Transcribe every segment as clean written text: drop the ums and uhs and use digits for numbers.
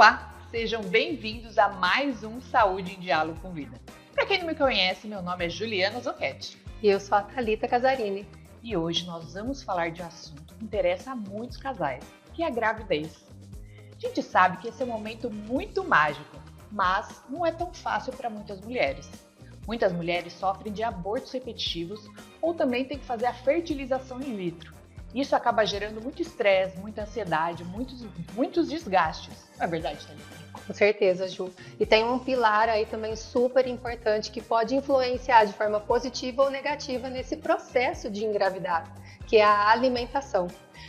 Olá, sejam bem-vindos a mais um Saúde em Diálogo com Vida. Para quem não me conhece, meu nome é Juliana Zochetti. E eu sou a Thalita Casarini. E hoje nós vamos falar de um assunto que interessa a muitos casais, que é a gravidez. A gente sabe que esse é um momento muito mágico, mas não é tão fácil para muitas mulheres. Muitas mulheres sofrem de abortos repetitivos ou também têm que fazer a fertilização in vitro. Isso acaba gerando muito estresse, muita ansiedade, muitos desgastes. Não é verdade, Thalita? Com certeza, Ju. E tem um pilar aí também super importante que pode influenciar de forma positiva ou negativa nesse processo de engravidar, que é a alimentação.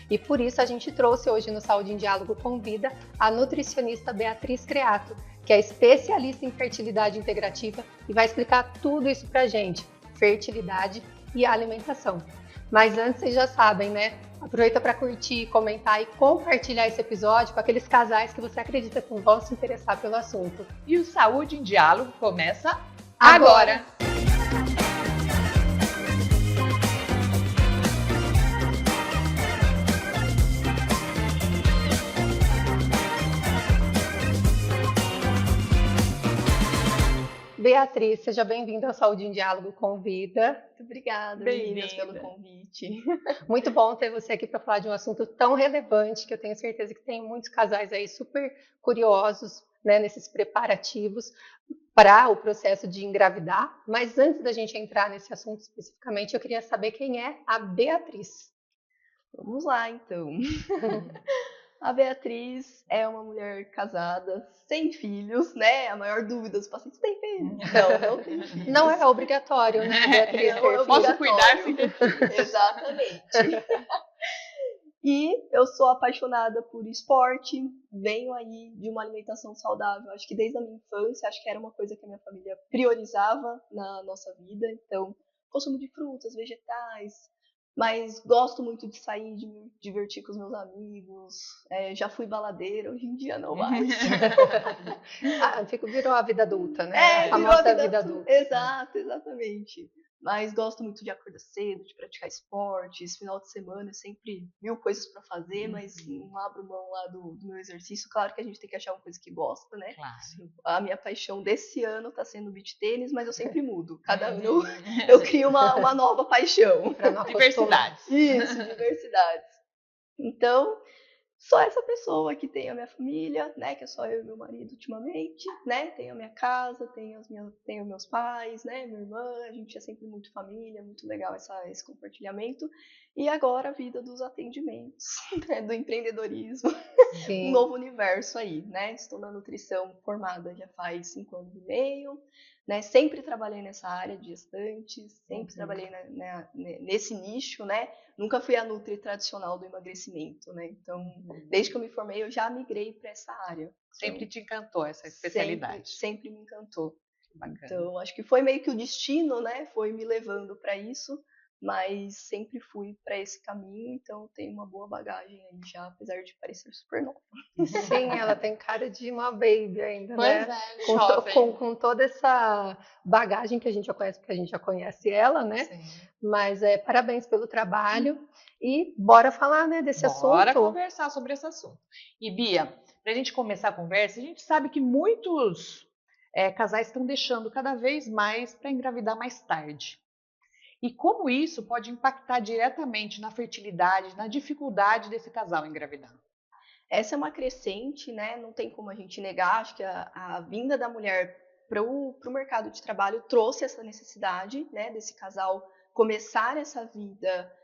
E por isso a gente trouxe hoje no Saúde em Diálogo com Vida a nutricionista Beatriz Creato, que é especialista em fertilidade integrativa e vai explicar tudo isso pra gente, fertilidade e alimentação. Mas antes, vocês já sabem, né? Aproveita para curtir, comentar e compartilhar esse episódio com aqueles casais que você acredita que vão se interessar pelo assunto. E o Saúde em Diálogo começa agora! Beatriz, seja bem-vinda ao Saúde em Diálogo com Vida. Muito obrigada, meninas, pelo convite. Muito bom ter você aqui para falar de um assunto tão relevante, que eu tenho certeza que tem muitos casais aí super curiosos, né, nesses preparativos para o processo de engravidar. Mas antes da gente entrar nesse assunto especificamente, eu queria saber quem é a Beatriz. Vamos lá, então. A Beatriz é uma mulher casada, sem filhos, né? A maior dúvida dos pacientes, tem filhos? Não tem filhos. Não é obrigatório, né, Beatriz? Não, eu posso cuidar sem ter filhos. Exatamente. E eu sou apaixonada por esporte, venho aí de uma alimentação saudável, acho que desde a minha infância, acho que era uma coisa que a minha família priorizava na nossa vida, então consumo de frutas, vegetais, mas gosto muito de sair, de me divertir com os meus amigos, já fui baladeira, hoje em dia não mais. Virou a vida adulta, né? A famosa vida adulta. Exato, exatamente. Mas gosto muito de acordar cedo, de praticar esportes, final de semana, sempre mil coisas para fazer, mas não abro mão lá do meu exercício. Claro que a gente tem que achar uma coisa que gosta, né? Claro. A minha paixão desse ano está sendo o beach tênis, mas eu sempre mudo. Cada ano eu crio uma nova paixão. Diversidades. Isso, diversidades. Então, sou essa pessoa que tem a minha família, né, que é só eu e meu marido ultimamente, né, tenho a minha casa, tenho meus pais, né, minha irmã, a gente é sempre muito família, muito legal esse compartilhamento, e agora a vida dos atendimentos, né, do empreendedorismo, Sim. Um novo universo aí, né, estou na nutrição formada já faz 5 anos e meio, né, sempre trabalhei nessa área de gestantes, sempre trabalhei nesse nicho, né, nunca fui a nutri tradicional do emagrecimento, né, então desde que eu me formei eu já migrei para essa área. Sempre te encantou essa especialidade? Sempre me encantou. Bacana. Então acho que foi meio que o destino, né, foi me levando para isso, mas sempre fui para esse caminho, então tenho uma boa bagagem aí já, apesar de parecer super nova. Sim, ela tem cara de uma baby ainda, Pois né? é, Com toda essa bagagem que a gente já conhece, porque a gente já conhece ela, né? Sim. Mas parabéns pelo trabalho e bora falar, né, desse assunto. Bora conversar sobre esse assunto. E Bia, para a gente começar a conversa, a gente sabe que muitos casais estão deixando cada vez mais para engravidar mais tarde. E como isso pode impactar diretamente na fertilidade, na dificuldade desse casal engravidar? Essa é uma crescente, né? Não tem como a gente negar. Acho que a vinda da mulher para o mercado de trabalho trouxe essa necessidade, né? Desse casal começar essa vida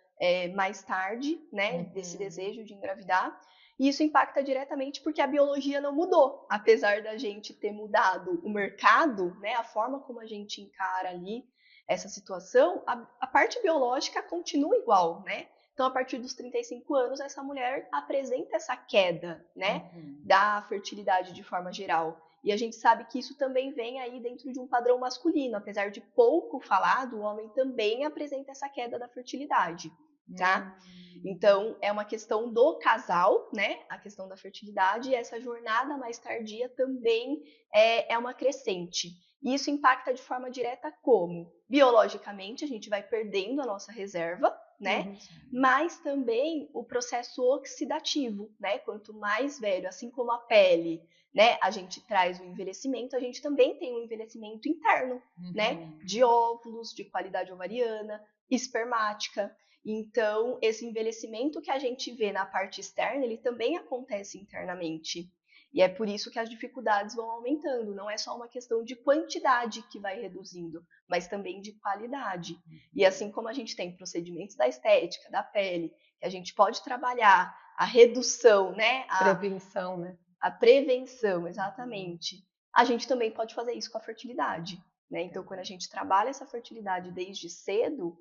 mais tarde, né? Desse desejo de engravidar. E isso impacta diretamente porque a biologia não mudou. Apesar da gente ter mudado o mercado, né? A forma como a gente encara ali essa situação, a parte biológica continua igual, né? Então, a partir dos 35 anos, essa mulher apresenta essa queda, né, da fertilidade de forma geral. E a gente sabe que isso também vem aí dentro de um padrão masculino. Apesar de pouco falado, o homem também apresenta essa queda da fertilidade, tá? Então, é uma questão do casal, né, a questão da fertilidade, e essa jornada mais tardia também é uma crescente. E isso impacta de forma direta como? Biologicamente, a gente vai perdendo a nossa reserva, né? Mas também o processo oxidativo, né? Quanto mais velho, assim como a pele, né, a gente traz o envelhecimento, a gente também tem um envelhecimento interno, né? De óvulos, de qualidade ovariana, espermática. Então, esse envelhecimento que a gente vê na parte externa, ele também acontece internamente. E é por isso que as dificuldades vão aumentando. Não é só uma questão de quantidade que vai reduzindo, mas também de qualidade. E assim como a gente tem procedimentos da estética, da pele, que a gente pode trabalhar a redução, né? Prevenção, né? A prevenção, exatamente. A gente também pode fazer isso com a fertilidade, né? Então, quando a gente trabalha essa fertilidade desde cedo,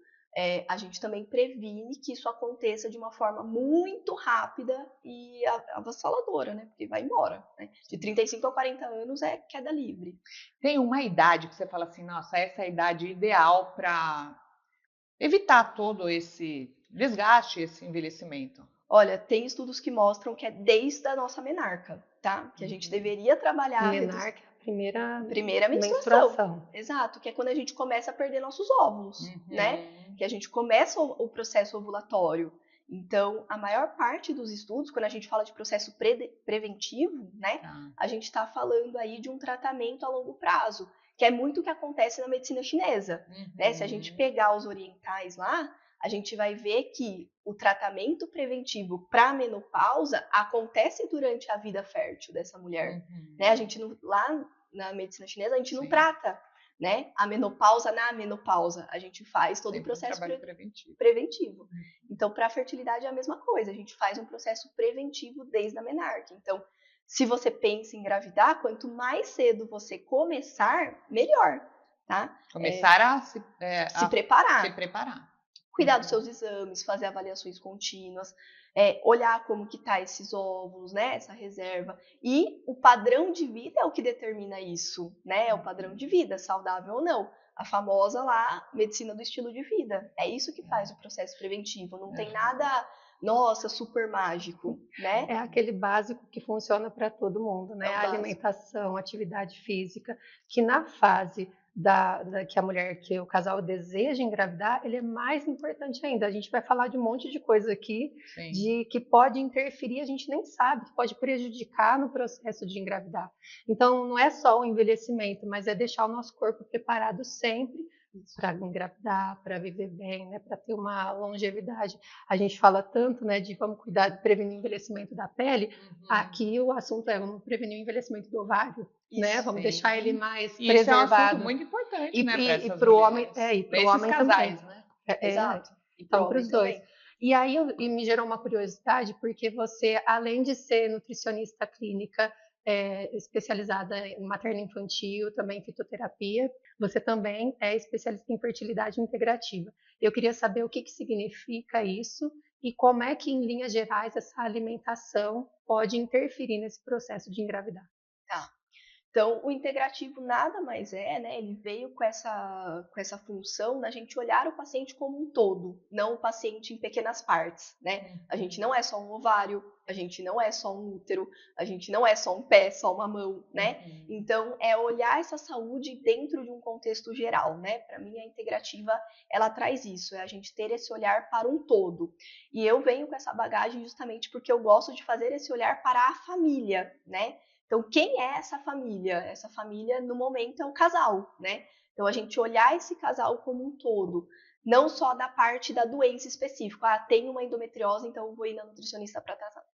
a gente também previne que isso aconteça de uma forma muito rápida e avassaladora, né? Porque vai embora, né? De 35 a 40 anos é queda livre. Tem uma idade que você fala assim, nossa, essa é a idade ideal para evitar todo esse desgaste, esse envelhecimento? Olha, tem estudos que mostram que é desde a nossa menarca, tá? Que a gente deveria trabalhar Menarca é a primeira menstruação. Exato, que é quando a gente começa a perder nossos óvulos, né? Que a gente começa o processo ovulatório. Então, a maior parte dos estudos, quando a gente fala de processo preventivo, né? A gente está falando aí de um tratamento a longo prazo, que é muito o que acontece na medicina chinesa, né? Se a gente pegar os orientais lá, a gente vai ver que o tratamento preventivo para a menopausa acontece durante a vida fértil dessa mulher. Né? A gente não, lá na medicina chinesa, a gente não trata, né, a menopausa na menopausa. A gente faz todo o processo preventivo. Então, para a fertilidade é a mesma coisa. A gente faz um processo preventivo desde a menarca. Então, se você pensa em engravidar, quanto mais cedo você começar, melhor. Tá? Começar a se preparar. Se preparar. Cuidar dos seus exames, fazer avaliações contínuas, olhar como que tá esses óvulos, né, essa reserva. E o padrão de vida é o que determina isso, né? É o padrão de vida, saudável ou não. A famosa lá, medicina do estilo de vida. É isso que faz o processo preventivo. Não tem nada, nossa, super mágico, né? É aquele básico que funciona para todo mundo, né? A alimentação, atividade física, que na fase que a mulher, que o casal deseja engravidar, ele é mais importante ainda. A gente vai falar de um monte de coisa aqui, que pode interferir, a gente nem sabe, que pode prejudicar no processo de engravidar. Então, não é só o envelhecimento, mas é deixar o nosso corpo preparado sempre para engravidar, para viver bem, né, para ter uma longevidade. A gente fala tanto, né, de vamos cuidar de prevenir o envelhecimento da pele. Aqui o assunto é vamos prevenir o envelhecimento do ovário, né? Vamos deixar ele mais preservado. Isso é um assunto muito importante, né, e para o homem, e para o homem casais, também. Né? Exato. Então, para os dois. E aí me gerou uma curiosidade, porque você, além de ser nutricionista clínica, especializada em materno-infantil, também em fitoterapia, você também é especialista em fertilidade integrativa. Eu queria saber o que significa isso e como é que, em linhas gerais, essa alimentação pode interferir nesse processo de engravidar. Tá. Então, o integrativo nada mais né? Ele veio com essa função da gente olhar o paciente como um todo, não o paciente em pequenas partes, né? A gente não é só um ovário, a gente não é só um útero, a gente não é só um pé, só uma mão, né? Então, é olhar essa saúde dentro de um contexto geral, né? Para mim, a integrativa, ela traz isso, é a gente ter esse olhar para um todo. E eu venho com essa bagagem justamente porque eu gosto de fazer esse olhar para a família, né? Então, quem é essa família? Essa família, no momento, é o casal, né? Então, a gente olhar esse casal como um todo, não só da parte da doença específica. Ah, tem uma endometriose, então eu vou ir na nutricionista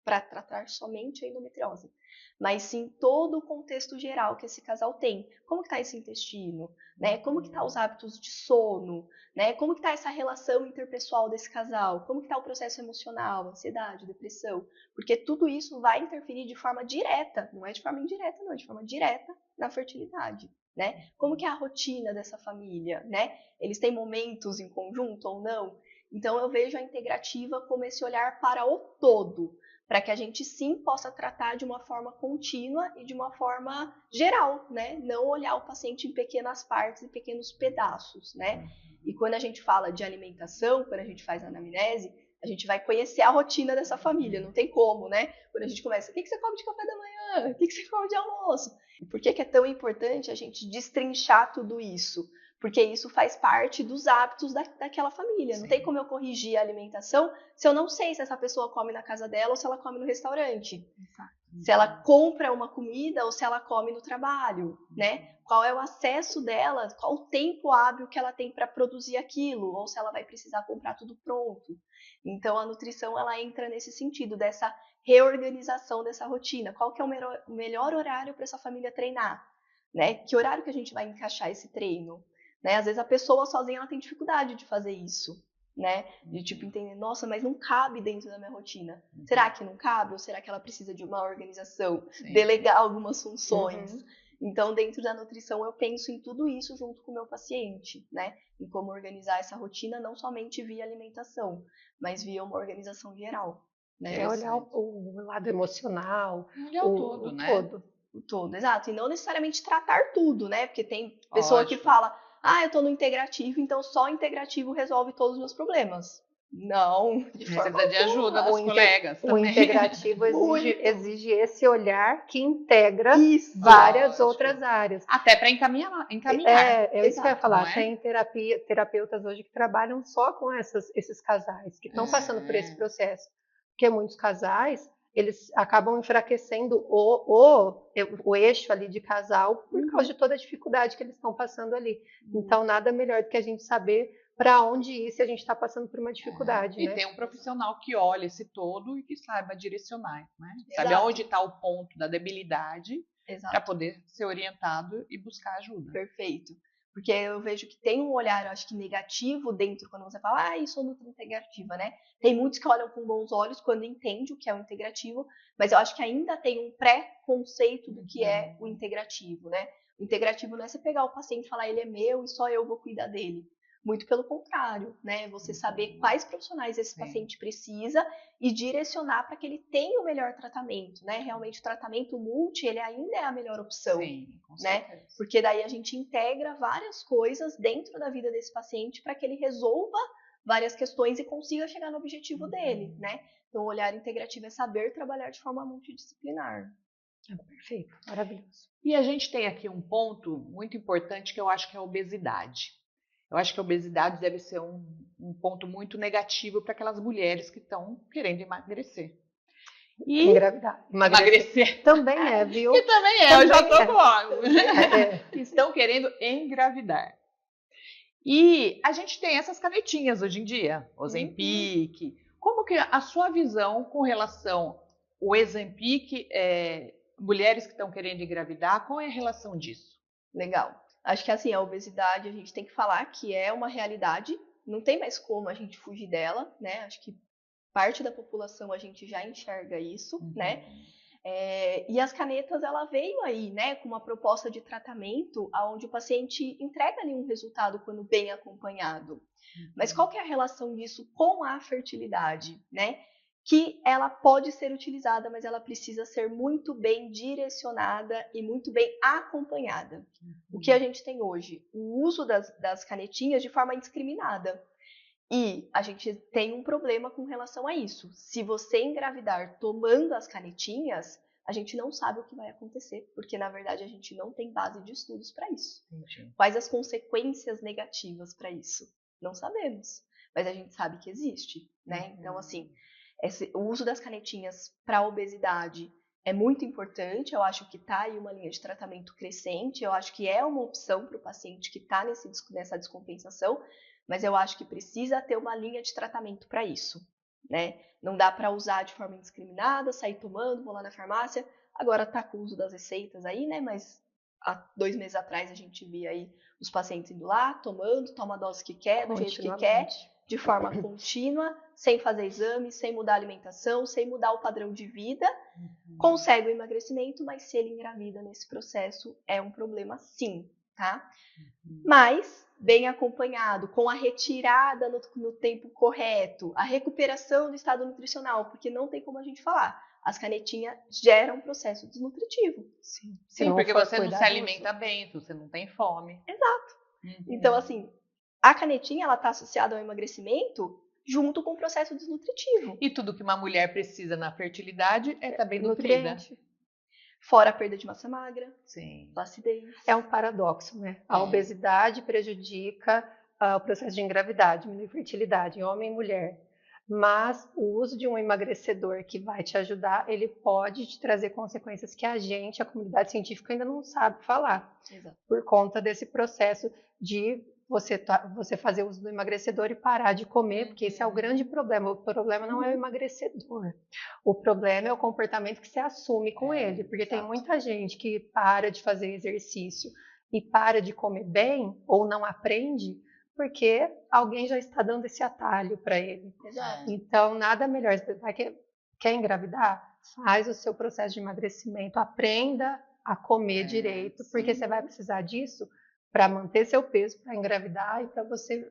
para tratar somente a endometriose. Mas sim todo o contexto geral que esse casal tem. Como que está esse intestino? Né? Como que tá os hábitos de sono? Né? Como que está essa relação interpessoal desse casal? Como que está o processo emocional, ansiedade, depressão? Porque tudo isso vai interferir de forma direta, não é de forma indireta, não, é de forma direta na fertilidade. Né? Como que é a rotina dessa família? Né? Eles têm momentos em conjunto ou não? Então eu vejo a integrativa como esse olhar para o todo, para que a gente sim possa tratar de uma forma contínua e de uma forma geral, né? Não olhar o paciente em pequenas partes e pequenos pedaços, né? E quando a gente fala de alimentação, quando a gente faz a anamnese, a gente vai conhecer a rotina dessa família, não tem como, né? Quando a gente começa, o que você come de café da manhã? O que você come de almoço? E por que é tão importante a gente destrinchar tudo isso? Porque isso faz parte dos hábitos daquela família. Sim. Não tem como eu corrigir a alimentação se eu não sei se essa pessoa come na casa dela ou se ela come no restaurante. Se ela compra uma comida ou se ela come no trabalho, né? Qual é o acesso dela, qual o tempo hábil que ela tem para produzir aquilo, ou se ela vai precisar comprar tudo pronto. Então, a nutrição, ela entra nesse sentido, dessa reorganização dessa rotina. Qual que é o melhor horário para essa família treinar? Né? Que horário que a gente vai encaixar esse treino? Né? Às vezes a pessoa sozinha ela tem dificuldade de fazer isso. Né? De tipo entender, nossa, mas não cabe dentro da minha rotina. Será que não cabe? Ou será que ela precisa de uma organização? Sim. Delegar algumas funções? Então, dentro da nutrição, eu penso em tudo isso junto com o meu paciente, né? Em como organizar essa rotina, não somente via alimentação, mas via uma organização geral. Né? É olhar o lado emocional, olhar o todo, né? O todo, exato. E não necessariamente tratar tudo, né? Porque tem pessoa que fala, eu tô no integrativo, então só o integrativo resolve todos os meus problemas. Não, de forma precisa de ajuda dos colegas também. O integrativo exige esse olhar que integra várias outras áreas. Até para encaminhar. É isso que eu ia falar. Tem terapeutas hoje que trabalham só com esses casais que estão passando por esse processo. Porque muitos casais, eles acabam enfraquecendo o eixo ali de casal por causa de toda a dificuldade que eles estão passando ali. Então, nada melhor do que a gente saber para onde ir se a gente está passando por uma dificuldade. E né? tem um profissional que olha esse todo e que saiba direcionar, né? Sabe aonde está o ponto da debilidade para poder ser orientado e buscar ajuda. Perfeito. Porque eu vejo que tem um olhar, eu acho que negativo dentro, quando você fala, eu sou integrativa, né? Tem muitos que olham com bons olhos quando entendem o que é o integrativo, mas eu acho que ainda tem um pré-conceito do que é o integrativo, né? O integrativo não é você pegar o paciente e falar, ele é meu e só eu vou cuidar dele. Muito pelo contrário, né? Você saber quais profissionais esse paciente precisa e direcionar para que ele tenha o melhor tratamento, né? Realmente o tratamento multi, ele ainda é a melhor opção. Sim, com né? certeza. Porque daí a gente integra várias coisas dentro da vida desse paciente para que ele resolva várias questões e consiga chegar no objetivo dele, né? Então, o olhar integrativo é saber trabalhar de forma multidisciplinar. Perfeito, maravilhoso. E a gente tem aqui um ponto muito importante que eu acho que é a obesidade. Eu acho que a obesidade deve ser um ponto muito negativo para aquelas mulheres que estão querendo emagrecer. E engravidar. Emagrecer. Também é, viu? E também é, eu já estou com Estão querendo engravidar. E a gente tem essas canetinhas hoje em dia, Ozempic. Como que a sua visão com relação ao Ozempic, mulheres que estão querendo engravidar, qual é a relação disso? Legal. Acho que assim, a obesidade a gente tem que falar que é uma realidade, não tem mais como a gente fugir dela, né? Acho que parte da população a gente já enxerga isso, né? E as canetas, ela veio aí, né, com uma proposta de tratamento onde o paciente entrega ali um resultado quando bem acompanhado. Mas qual que é a relação disso com a fertilidade, né? Que ela pode ser utilizada, mas ela precisa ser muito bem direcionada e muito bem acompanhada. O que a gente tem hoje? O uso das canetinhas de forma indiscriminada. E a gente tem um problema com relação a isso. Se você engravidar tomando as canetinhas, a gente não sabe o que vai acontecer, porque na verdade a gente não tem base de estudos para isso. Entendi. Quais as consequências negativas para isso? Não sabemos, mas a gente sabe que existe, né? Então, assim, o uso das canetinhas para obesidade é muito importante. Eu acho que está aí uma linha de tratamento crescente. Eu acho que é uma opção para o paciente que está nessa descompensação, mas eu acho que precisa ter uma linha de tratamento para isso, né? Não dá para usar de forma indiscriminada, sair tomando, vou lá na farmácia. Agora está com o uso das receitas aí, né? Mas há 2 meses atrás a gente via aí os pacientes indo lá, tomando, toma a dose que quer, do jeito que quer, de forma contínua, sem fazer exame, sem mudar a alimentação, sem mudar o padrão de vida. Consegue o emagrecimento, mas se ele engravida nesse processo, é um problema sim, tá? Mas bem acompanhado, com a retirada no tempo correto, a recuperação do estado nutricional, porque não tem como a gente falar. As canetinhas geram um processo desnutritivo. Sim, porque você não se alimenta bem, você não tem fome. Exato. Então, assim, a canetinha ela está associada ao emagrecimento junto com o processo desnutritivo. E tudo que uma mulher precisa na fertilidade é também nutrida. Fora a perda de massa magra, Sim. flacidez. É um paradoxo, né? A obesidade prejudica o processo de engravidar, diminui fertilidade em homem e mulher. Mas o uso de um emagrecedor que vai te ajudar, ele pode te trazer consequências que a comunidade científica ainda não sabe falar. Exato. Por conta desse processo de você fazer uso do emagrecedor e parar de comer, porque esse é o grande problema. O problema não é o emagrecedor. O problema é o comportamento que você assume com ele, porque tem muita gente que para de fazer exercício e para de comer bem ou não aprende porque alguém já está dando esse atalho para ele. Exato. Então, nada melhor. Quer engravidar? Faz o seu processo de emagrecimento, aprenda a comer direito, porque você vai precisar disso para manter seu peso, para engravidar e para você...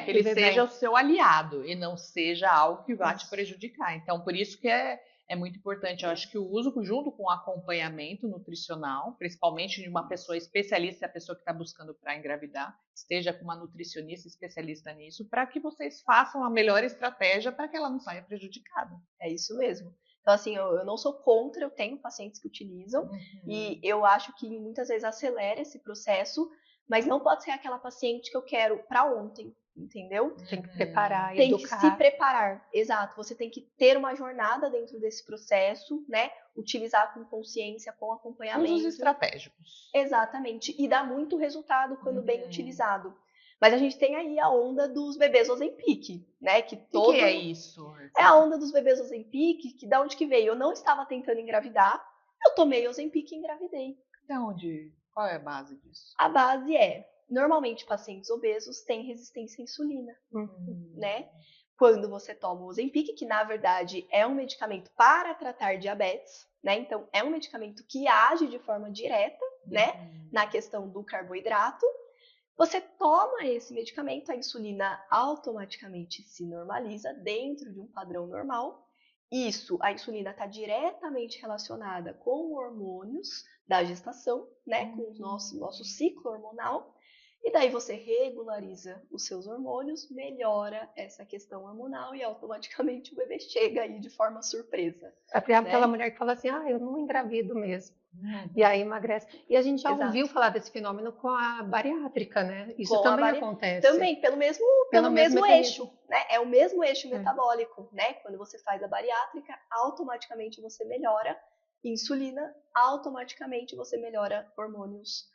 que ele seja o seu aliado e não seja algo que vá te prejudicar. Então, por isso que é muito importante. Eu acho que o uso junto com o acompanhamento nutricional, principalmente de uma pessoa especialista, a pessoa que está buscando para engravidar, esteja com uma nutricionista especialista nisso, para que vocês façam a melhor estratégia para que ela não saia prejudicada. É isso mesmo. Então, assim, eu não sou contra, eu tenho pacientes que utilizam, e eu acho que muitas vezes acelera esse processo, mas não pode ser aquela paciente que eu quero para ontem, entendeu? Tem que preparar, tem educar. que se preparar, exato. Você tem que ter uma jornada dentro desse processo, né? Utilizar com consciência, com acompanhamento. Usos estratégicos. Exatamente. E dá muito resultado quando bem utilizado. Mas a gente tem aí a onda dos bebês Ozempic, né? O que é isso? É a onda dos bebês Ozempic, que da onde que veio? Eu não estava tentando engravidar, eu tomei Ozempic e engravidei. De onde? Qual é a base disso? A base é, normalmente pacientes obesos têm resistência à insulina, né? Quando você toma o Ozempic, que na verdade é um medicamento para tratar diabetes, né? Então é um medicamento que age de forma direta, né? Na questão do carboidrato. Você toma esse medicamento, a insulina automaticamente se normaliza dentro de um padrão normal. Isso, a insulina está diretamente relacionada com hormônios da gestação, né? Com o nosso ciclo hormonal. E daí você regulariza os seus hormônios, melhora essa questão hormonal e automaticamente o bebê chega aí de forma surpresa. Aquela mulher que fala assim, eu não engravido mesmo. E aí emagrece. E a gente já ouviu falar desse fenômeno com a bariátrica, né? Isso com também acontece. Também, pelo mesmo eixo, né? É o mesmo eixo metabólico, né? Quando você faz a bariátrica, automaticamente você melhora insulina, automaticamente você melhora hormônios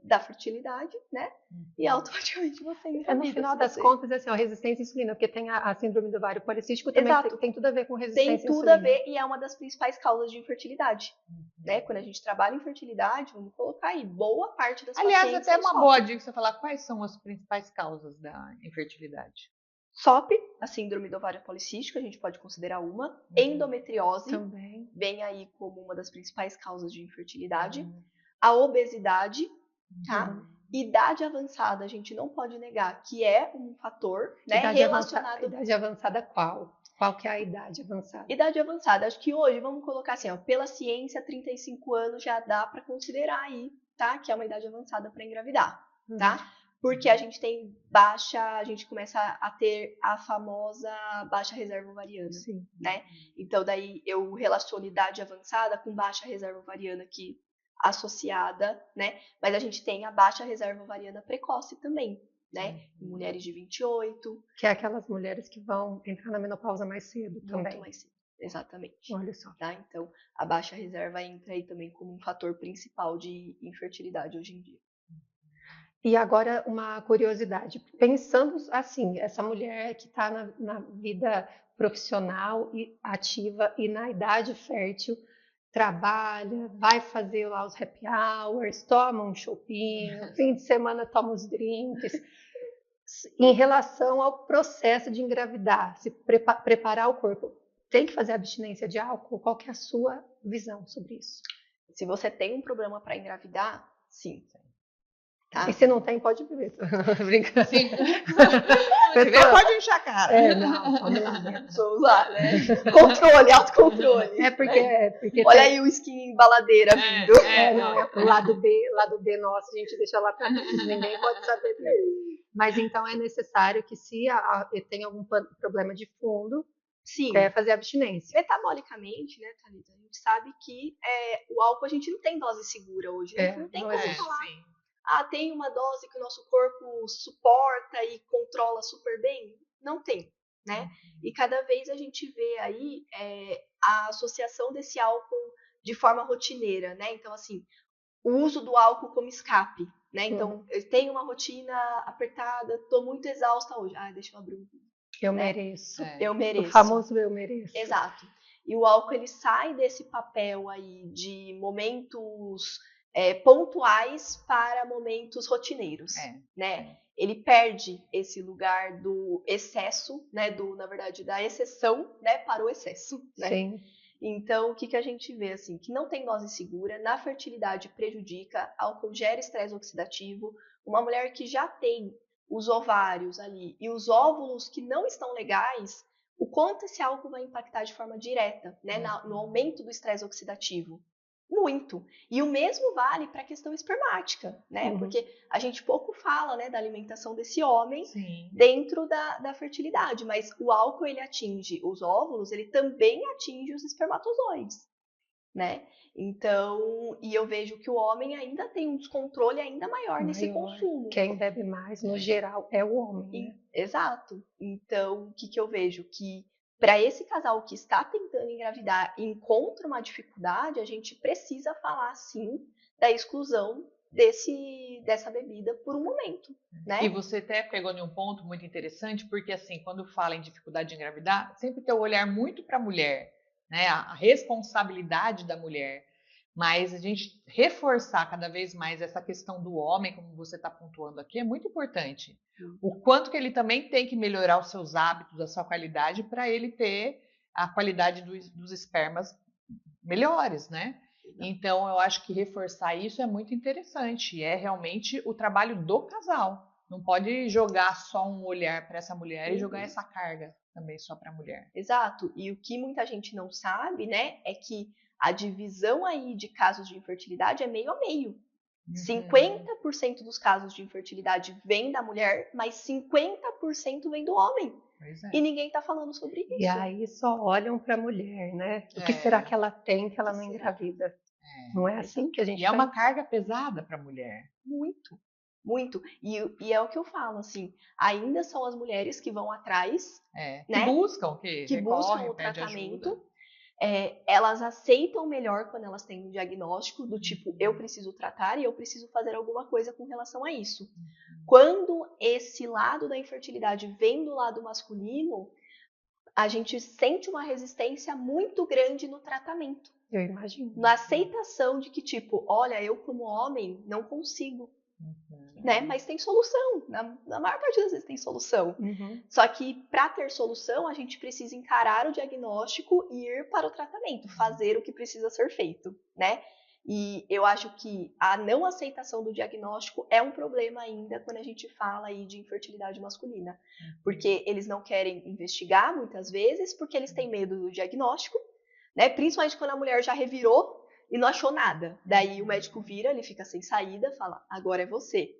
da fertilidade, né? E automaticamente você engravida. No final das contas, assim, resistência à insulina, porque tem a síndrome do ovário policístico, também tem tudo a ver com resistência à insulina. Tem tudo a ver e é uma das principais causas de infertilidade. Né? Quando a gente trabalha em fertilidade, vamos colocar aí, boa parte das pacientes... Aliás, até uma boa dica você falar quais são as principais causas da infertilidade. SOP, a síndrome do ovário policístico, a gente pode considerar uma. Endometriose, também vem aí como uma das principais causas de infertilidade. A obesidade, tá? Idade avançada, a gente não pode negar que é um fator, né, relacionado... Idade avançada qual? Qual que é a idade avançada? Idade avançada, acho que hoje, vamos colocar assim, pela ciência, 35 anos já dá para considerar aí, tá? Que é uma idade avançada para engravidar, tá? Porque a gente tem a gente começa a ter a famosa baixa reserva ovariana, né? Então daí eu relaciono idade avançada com baixa reserva ovariana aqui associada, né? Mas a gente tem a baixa reserva ovariana precoce também, né? Em mulheres de 28. Que é aquelas mulheres que vão entrar na menopausa mais cedo também. Muito mais cedo, exatamente. Olha só. Tá? Então, a baixa reserva entra aí também como um fator principal de infertilidade hoje em dia. E agora uma curiosidade, pensando assim, essa mulher que está na vida profissional e ativa e na idade fértil, trabalha, vai fazer lá os happy hours, toma um chopinho, fim de semana toma os drinks. Em relação ao processo de engravidar, se preparar o corpo, tem que fazer abstinência de álcool? Qual que é a sua visão sobre isso? Se você tem um problema para engravidar, sim. Tá? E se não tem, pode beber. Brincadeira. Sim. Se tiver, pode encher a cara. Não, pode lá. Vamos lá, né? Controle, autocontrole. É porque olha aí o skin baladeira vindo. O lado B nosso, a gente deixa lá para trás. Ninguém pode saber dele. Mas então é necessário que se tem algum problema de fundo, Sim. quer fazer abstinência. Metabolicamente, né, Thalita, a gente sabe que o álcool a gente não tem dose segura hoje, né? Não tem como falar, tem uma dose que o nosso corpo suporta e controla super bem. Não tem, né? E cada vez a gente vê aí a associação desse álcool de forma rotineira, né? Então, assim, o uso do álcool como escape, né? Então, eu tenho uma rotina apertada, tô muito exausta hoje. Deixa eu abrir um vinho. Eu mereço. Eu mereço. O famoso eu mereço. Exato. E o álcool, ele sai desse papel aí de momentos pontuais para momentos rotineiros, né? Ele perde esse lugar do excesso, né? Na verdade, da exceção, né? Para o excesso, né? Sim. Então, o que a gente vê, assim, que não tem dose segura, na fertilidade prejudica, álcool gera estresse oxidativo, uma mulher que já tem os ovários ali e os óvulos que não estão legais, o quanto esse álcool vai impactar de forma direta, né, no aumento do estresse oxidativo. Muito. E o mesmo vale para a questão espermática, né? Porque a gente pouco fala, né, da alimentação desse homem dentro da fertilidade, mas o álcool, ele atinge os óvulos, ele também atinge os espermatozoides, né? Então, e eu vejo que o homem ainda tem um descontrole ainda maior nesse consumo. Quem bebe mais, no geral, é o homem, né? Exato. Então, o que eu vejo? Que para esse casal que está tentando engravidar e encontra uma dificuldade, a gente precisa falar, sim, da exclusão dessa bebida por um momento, né? E você até pegou em um ponto muito interessante, porque assim, quando fala em dificuldade de engravidar, sempre tem o olhar muito para a mulher, né? A responsabilidade da mulher. Mas a gente reforçar cada vez mais essa questão do homem, como você está pontuando aqui, é muito importante. O quanto que ele também tem que melhorar os seus hábitos, a sua qualidade, para ele ter a qualidade dos espermas melhores, né? Então, eu acho que reforçar isso é muito interessante. É realmente o trabalho do casal. Não pode jogar só um olhar para essa mulher e jogar essa carga também só para a mulher. Exato. E o que muita gente não sabe, né, é que a divisão aí de casos de infertilidade é meio a meio. 50% dos casos de infertilidade vem da mulher, mas 50% vem do homem. E ninguém tá falando sobre isso. E aí só olham para a mulher, né? O que será que ela tem que ela não engravida? Não é assim que a gente E é uma carga pesada para a mulher. Muito, muito. E é o que eu falo, assim, ainda são as mulheres que vão atrás, né? Que buscam o tratamento. Elas aceitam melhor quando elas têm um diagnóstico do tipo, eu preciso tratar e eu preciso fazer alguma coisa com relação a isso. Quando esse lado da infertilidade vem do lado masculino, a gente sente uma resistência muito grande no tratamento. Eu imagino. Na aceitação de que, tipo, olha, eu como homem não consigo, né? Mas tem solução. Na maior parte das vezes tem solução. Só que para ter solução, a gente precisa encarar o diagnóstico e ir para o tratamento, fazer o que precisa ser feito, né? E eu acho que a não aceitação do diagnóstico é um problema ainda quando a gente fala aí de infertilidade masculina. Porque eles não querem investigar muitas vezes, porque eles têm medo do diagnóstico, né? Principalmente quando a mulher já revirou e não achou nada. Daí o médico vira, ele fica sem saída, fala, agora é você.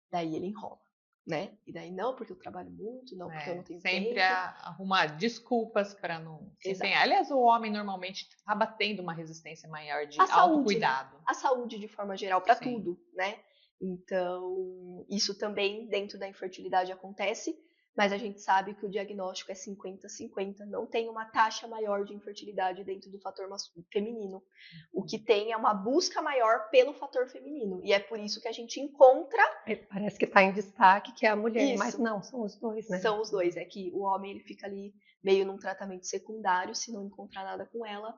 Daí ele enrola, né? E daí, não, porque eu trabalho muito, não, porque eu não tenho tempo. Sempre arrumar desculpas para não se empenhar. Aliás, o homem normalmente acaba tendo uma resistência maior de autocuidado. A saúde de forma geral, para tudo, né? Então, isso também dentro da infertilidade acontece, mas a gente sabe que o diagnóstico é 50-50, não tem uma taxa maior de infertilidade dentro do fator feminino. O que tem é uma busca maior pelo fator feminino, e é por isso que a gente encontra... Parece que está em destaque que é a mulher, mas não, são os dois, né? São os dois, é que o homem ele fica ali meio num tratamento secundário, se não encontrar nada com ela,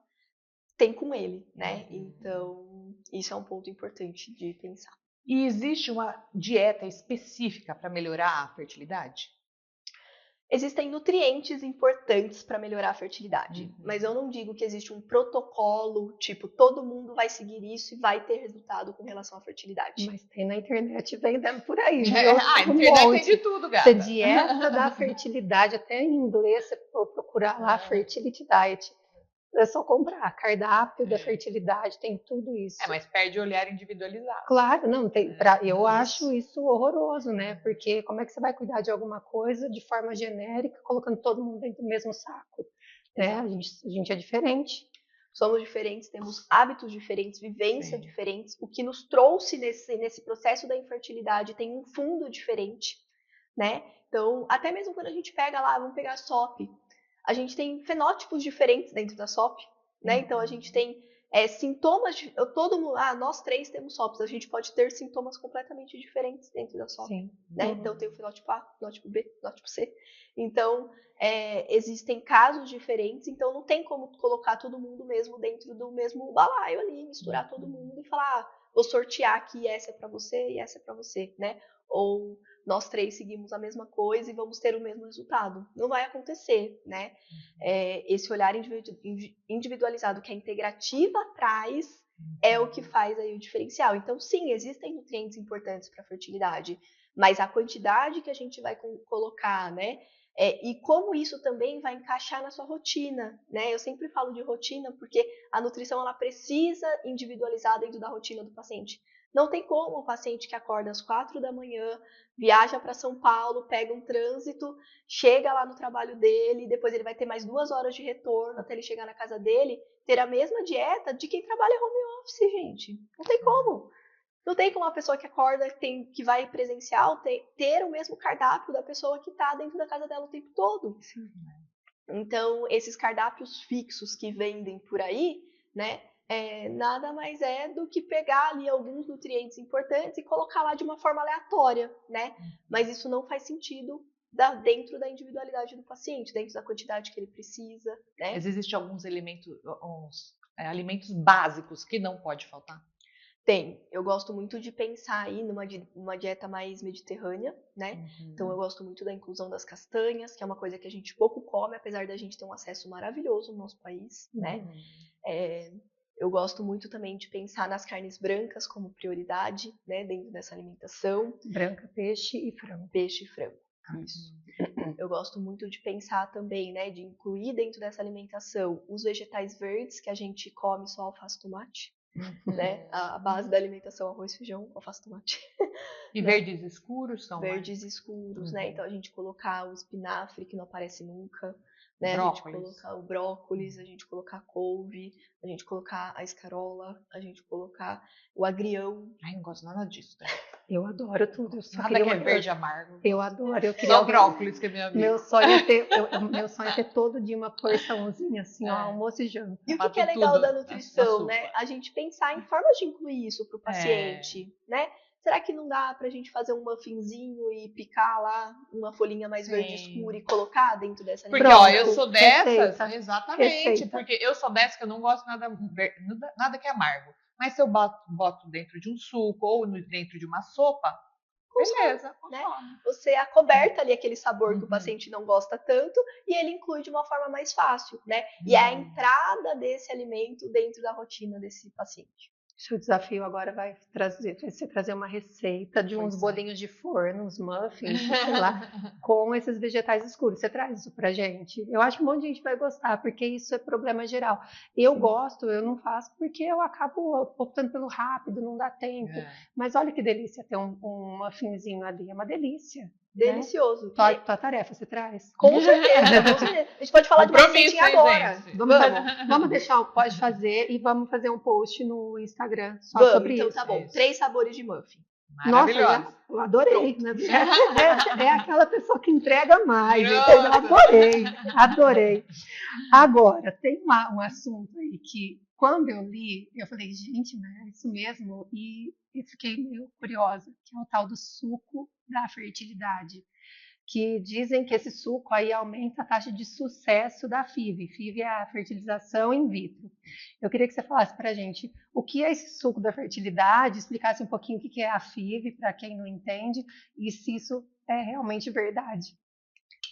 tem com ele, né? Então, isso é um ponto importante de pensar. E existe uma dieta específica para melhorar a fertilidade? Existem nutrientes importantes para melhorar a fertilidade, mas eu não digo que existe um protocolo, tipo, todo mundo vai seguir isso e vai ter resultado com relação à fertilidade. Mas tem na internet vendendo por aí, viu? A internet tem de tudo, gata. Essa dieta da fertilidade, até em inglês, você pode procurar lá, Fertility Diet. É só comprar, cardápio da fertilidade, tem tudo isso. Mas perde o olhar individualizado. Claro, não tem. Eu acho isso horroroso, né? Porque como é que você vai cuidar de alguma coisa de forma genérica, colocando todo mundo dentro do mesmo saco? né? A gente é diferente. Somos diferentes, temos hábitos diferentes, vivências Sim. diferentes. O que nos trouxe nesse processo da infertilidade tem um fundo diferente, né? Então, até mesmo quando a gente pega lá, vamos pegar a SOP, a gente tem fenótipos diferentes dentro da SOP, né? Então, a gente tem sintomas, nós 3 temos SOPs, a gente pode ter sintomas completamente diferentes dentro da SOP. Sim. Né? Então, tem o fenótipo A, fenótipo B, fenótipo C. Então, existem casos diferentes, então não tem como colocar todo mundo mesmo dentro do mesmo balaio ali, misturar todo mundo e falar, vou sortear aqui, essa é para você e essa é para você, né? Ou nós 3 seguimos a mesma coisa e vamos ter o mesmo resultado. Não vai acontecer, né? Esse olhar individualizado que a integrativa traz é o que faz aí o diferencial. Então, sim, existem nutrientes importantes para a fertilidade, mas a quantidade que a gente vai colocar, né? E como isso também vai encaixar na sua rotina, né? Eu sempre falo de rotina porque a nutrição ela precisa individualizar dentro da rotina do paciente. Não tem como o paciente que acorda às 4 da manhã, viaja para São Paulo, pega um trânsito, chega lá no trabalho dele, depois ele vai ter mais 2 horas de retorno até ele chegar na casa dele, ter a mesma dieta de quem trabalha home office, gente. Não tem como. Não tem como uma pessoa que acorda, que vai presencial, ter o mesmo cardápio da pessoa que está dentro da casa dela o tempo todo. Sim. Então, esses cardápios fixos que vendem por aí, né, nada mais é do que pegar ali alguns nutrientes importantes e colocar lá de uma forma aleatória, né? Mas isso não faz sentido dentro da individualidade do paciente, dentro da quantidade que ele precisa, né? Mas existem alguns alimentos básicos que não pode faltar? Tem. Eu gosto muito de pensar aí numa dieta mais mediterrânea, né? Então eu gosto muito da inclusão das castanhas, que é uma coisa que a gente pouco come, apesar da gente ter um acesso maravilhoso no nosso país, né? Eu gosto muito também de pensar nas carnes brancas como prioridade, né, dentro dessa alimentação. Branca, peixe e frango. Peixe e frango, isso. Eu gosto muito de pensar também, né, de incluir dentro dessa alimentação os vegetais verdes, que a gente come só alface e tomate. Né? A base da alimentação, arroz, feijão, alface, tomate. E verdes escuros são verdes escuros, né? Então a gente colocar o espinafre, que não aparece nunca, né? Brócolis. A gente colocar o brócolis, a gente colocar a couve, a gente colocar a escarola, a gente colocar o agrião. Ai, não gosto nada disso. Né? Eu adoro tudo. Eu só Nada que é verde amargo. Eu adoro. Eu queria só brócolis que é minha amiga. Meu sonho é ter todo dia uma porçãozinha, assim, ó, almoço e janta. E o que é legal da nutrição, né? A gente pensar em formas de incluir isso para o paciente, né? Será que não dá pra gente fazer um muffinzinho e picar lá uma folhinha mais verde escura e colocar dentro dessa alimentação? Porque, ó, eu sou dessas, Receita. exatamente, Receita. porque eu sou dessa que eu não gosto nada que é amargo. Mas se eu boto dentro de um suco ou dentro de uma sopa, beleza, né? Você acoberta ali aquele sabor que o paciente não gosta tanto e ele inclui de uma forma mais fácil, né? E é a entrada desse alimento dentro da rotina desse paciente. O desafio agora vai ser trazer uma receita de uns bolinhos de forno, uns muffins, sei lá, com esses vegetais escuros. Você traz isso pra gente? Eu acho que um monte de gente vai gostar, porque isso é problema geral. Eu gosto, eu não faço, porque eu acabo optando pelo rápido, não dá tempo. Mas olha que delícia ter um muffinzinho ali, é uma delícia. Delicioso. Né? Tua tarefa, você traz? Com certeza, com certeza. A gente pode falar de uma receitinha agora. Vamos deixar o pode fazer e vamos fazer um post no Instagram só sobre então isso. Tá bom, 3 sabores de muffin. Nossa, eu adorei. Né? É aquela pessoa que entrega mais. Entendeu? Adorei. Agora, tem um assunto aí que, quando eu li, eu falei, gente, né, é isso mesmo? E fiquei meio curiosa, que é o tal do suco da fertilidade, que dizem que esse suco aí aumenta a taxa de sucesso da FIV. FIV é a fertilização in vitro. Eu queria que você falasse para a gente o que é esse suco da fertilidade, explicasse um pouquinho o que é a FIV, para quem não entende, e se isso é realmente verdade.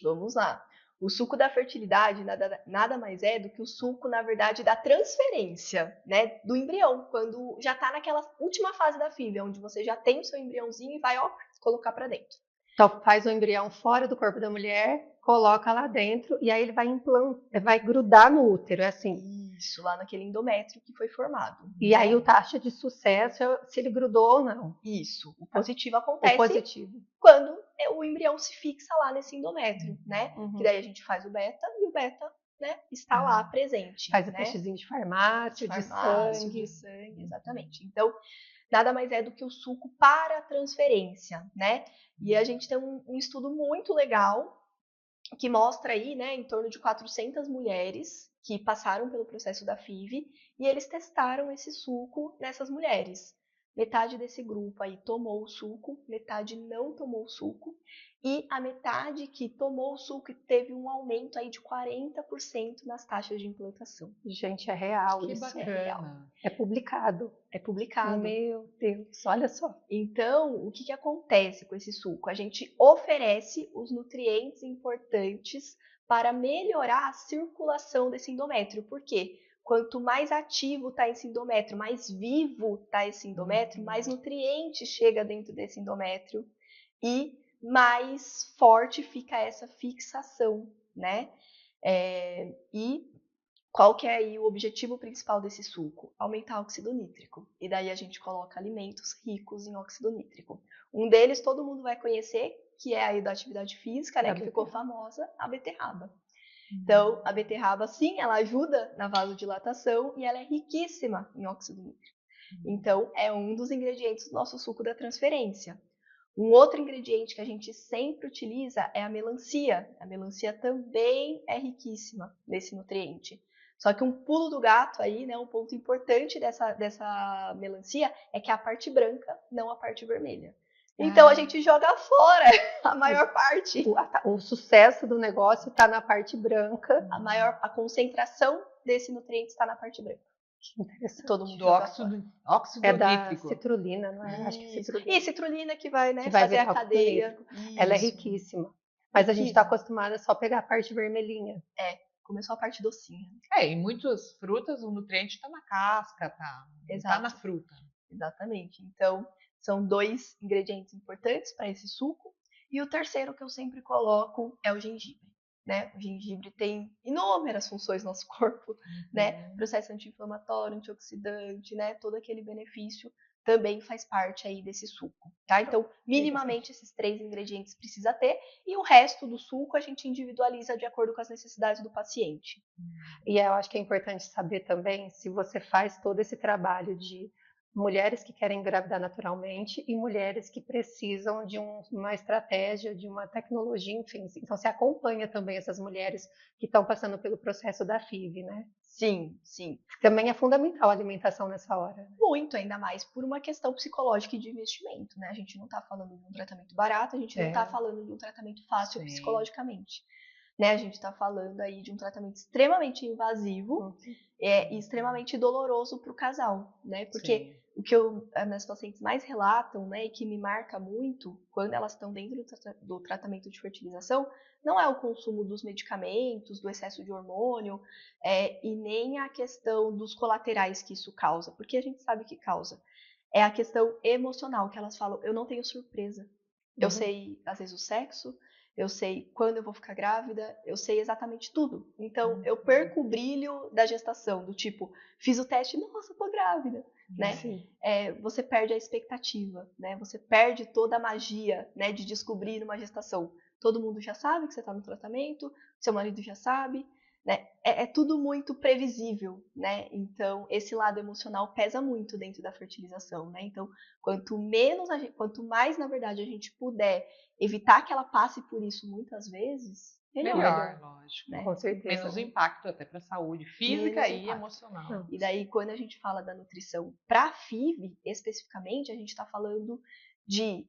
Vamos lá. O suco da fertilidade nada mais é do que o suco, na verdade, da transferência, né, do embrião, quando já está naquela última fase da FIV, onde você já tem o seu embriãozinho e vai colocar para dentro. Então, faz o embrião fora do corpo da mulher, coloca lá dentro e aí ele vai grudar no útero, é assim. Isso, lá naquele endométrio que foi formado. E aí a taxa de sucesso é se ele grudou ou não. Isso, o positivo acontece quando o embrião se fixa lá nesse endométrio, né? Que daí a gente faz o beta e o beta né, está lá presente. Faz o né? testezinho de farmácia, de sangue. De sangue, exatamente. Então, nada mais é do que o suco para transferência, né? E a gente tem um estudo muito legal que mostra aí, né, em torno de 400 mulheres que passaram pelo processo da FIV e eles testaram esse suco nessas mulheres. Metade desse grupo aí tomou o suco, metade não tomou o suco, e a metade que tomou o suco teve um aumento aí de 40% nas taxas de implantação. Gente, é real Que isso. bacana. É publicado. É publicado. Meu Deus, olha só. Então, o que acontece com esse suco? A gente oferece os nutrientes importantes para melhorar a circulação desse endométrio. Por quê? Quanto mais ativo está esse endométrio, mais vivo está esse endométrio, mais nutrientes chega dentro desse endométrio e mais forte fica essa fixação, né? E qual que é aí o objetivo principal desse suco? Aumentar o óxido nítrico. E daí a gente coloca alimentos ricos em óxido nítrico. Um deles todo mundo vai conhecer, que é aí da atividade física, né, que ficou famosa, a beterraba. Então, a beterraba, sim, ela ajuda na vasodilatação e ela é riquíssima em óxido nítrico. Então, é um dos ingredientes do nosso suco da transferência. Um outro ingrediente que a gente sempre utiliza é a melancia. A melancia também é riquíssima nesse nutriente. Só que um pulo do gato aí, né, um ponto importante dessa melancia é que é a parte branca, não a parte vermelha. Então a gente joga fora a maior parte. O sucesso do negócio está na parte branca. A concentração desse nutriente está na parte branca. Que interessante. Todo mundo Do joga óxido É da nítrico. citrulina, não é? Acho que citrulina. E citrulina que vai, né, Que vai fazer a virar cadeia. Ela é riquíssima. Mas a gente está acostumada a só pegar a parte vermelhinha. Começou a parte docinha. Em muitas frutas o nutriente está na casca, tá na fruta. Exatamente. Então, são 2 ingredientes importantes para esse suco. E o terceiro que eu sempre coloco é o gengibre. Né? O gengibre tem inúmeras funções no nosso corpo, né? Processo anti-inflamatório, antioxidante, né? Todo aquele benefício também faz parte aí desse suco, tá? Então, minimamente esses 3 ingredientes precisa ter e o resto do suco a gente individualiza de acordo com as necessidades do paciente. E eu acho que é importante saber também se você faz todo esse trabalho de mulheres que querem engravidar naturalmente e mulheres que precisam de uma estratégia, de uma tecnologia, enfim. Então, você acompanha também essas mulheres que estão passando pelo processo da FIV, né? Sim, sim. Também é fundamental a alimentação nessa hora. Muito, ainda mais por uma questão psicológica e de investimento, né? A gente não está falando de um tratamento barato, a gente não está falando de um tratamento fácil psicologicamente. Né? A gente está falando aí de um tratamento extremamente invasivo e extremamente doloroso para o casal, né? Porque o que as minhas pacientes mais relatam, né, e que me marca muito quando elas estão dentro do tratamento de fertilização, não é o consumo dos medicamentos, do excesso de hormônio, e nem a questão dos colaterais que isso causa, porque a gente sabe que causa. É a questão emocional, que elas falam, eu não tenho surpresa. Eu sei, às vezes, o sexo, eu sei quando eu vou ficar grávida, eu sei exatamente tudo. Então, eu perco o brilho da gestação, do tipo, fiz o teste, nossa, tô grávida, né? Você perde a expectativa, né? Você perde toda a magia, né, de descobrir uma gestação. Todo mundo já sabe que você está no tratamento, seu marido já sabe, né? É tudo muito previsível, né? Então, esse lado emocional pesa muito dentro da fertilização, né? Então, quanto mais, na verdade, a gente puder evitar que ela passe por isso muitas vezes, melhor, lógico. Né? Com certeza. Menos impacto até para a saúde física e emocional. E daí, quando a gente fala da nutrição para FIV, especificamente, a gente está falando de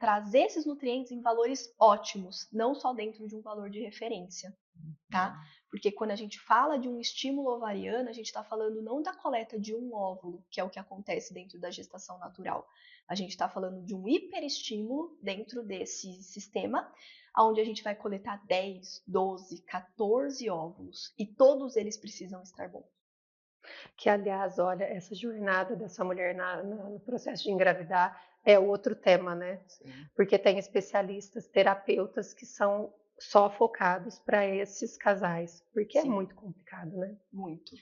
trazer esses nutrientes em valores ótimos, não só dentro de um valor de referência, tá? Porque quando a gente fala de um estímulo ovariano, a gente está falando não da coleta de um óvulo, que é o que acontece dentro da gestação natural. A gente está falando de um hiperestímulo dentro desse sistema, onde a gente vai coletar 10, 12, 14 óvulos, e todos eles precisam estar bons. Que, aliás, olha, essa jornada dessa mulher no processo de engravidar é outro tema, né? Sim. Porque tem especialistas, terapeutas que são só focados para esses casais, porque é muito complicado, né? Muito.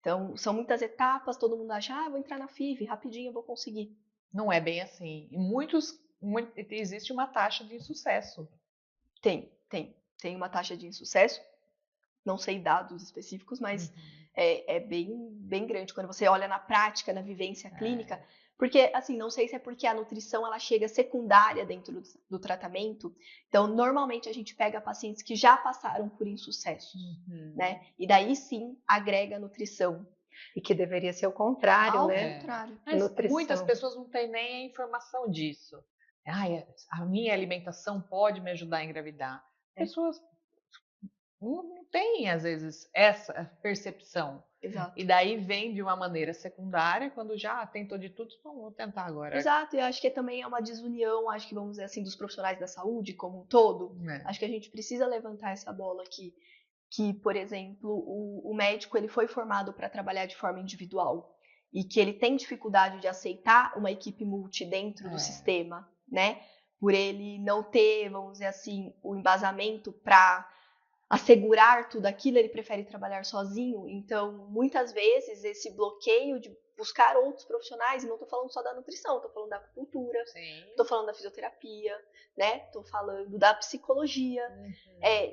Então, são muitas etapas, todo mundo acha, vou entrar na FIV, rapidinho eu vou conseguir. Não é bem assim. E existe uma taxa de insucesso. Tem uma taxa de insucesso. não sei dados específicos, mas é bem grande quando você olha na prática, na vivência clínica. Porque, assim, não sei se é porque a nutrição ela chega secundária dentro do tratamento. Então, normalmente a gente pega pacientes que já passaram por insucessos, né? E daí sim agrega a nutrição. E que deveria ser o contrário, Ao né? contrário. Mas Nutrição. muitas pessoas não têm nem a informação disso. A minha alimentação pode me ajudar a engravidar. Pessoas não têm, às vezes, essa percepção. Exato. E daí vem de uma maneira secundária, quando já tentou de tudo, então vou tentar agora. Exato, e eu acho que também é uma desunião, acho que vamos dizer assim, dos profissionais da saúde como um todo. Acho que a gente precisa levantar essa bola aqui, que, por exemplo, o médico ele foi formado para trabalhar de forma individual e que ele tem dificuldade de aceitar uma equipe multi dentro do sistema, né? Por ele não ter, vamos dizer assim, o embasamento para assegurar tudo aquilo, ele prefere trabalhar sozinho. Então, muitas vezes, esse bloqueio de buscar outros profissionais, e não estou falando só da nutrição, estou falando da acupuntura, estou falando da fisioterapia, né? Estou falando da psicologia,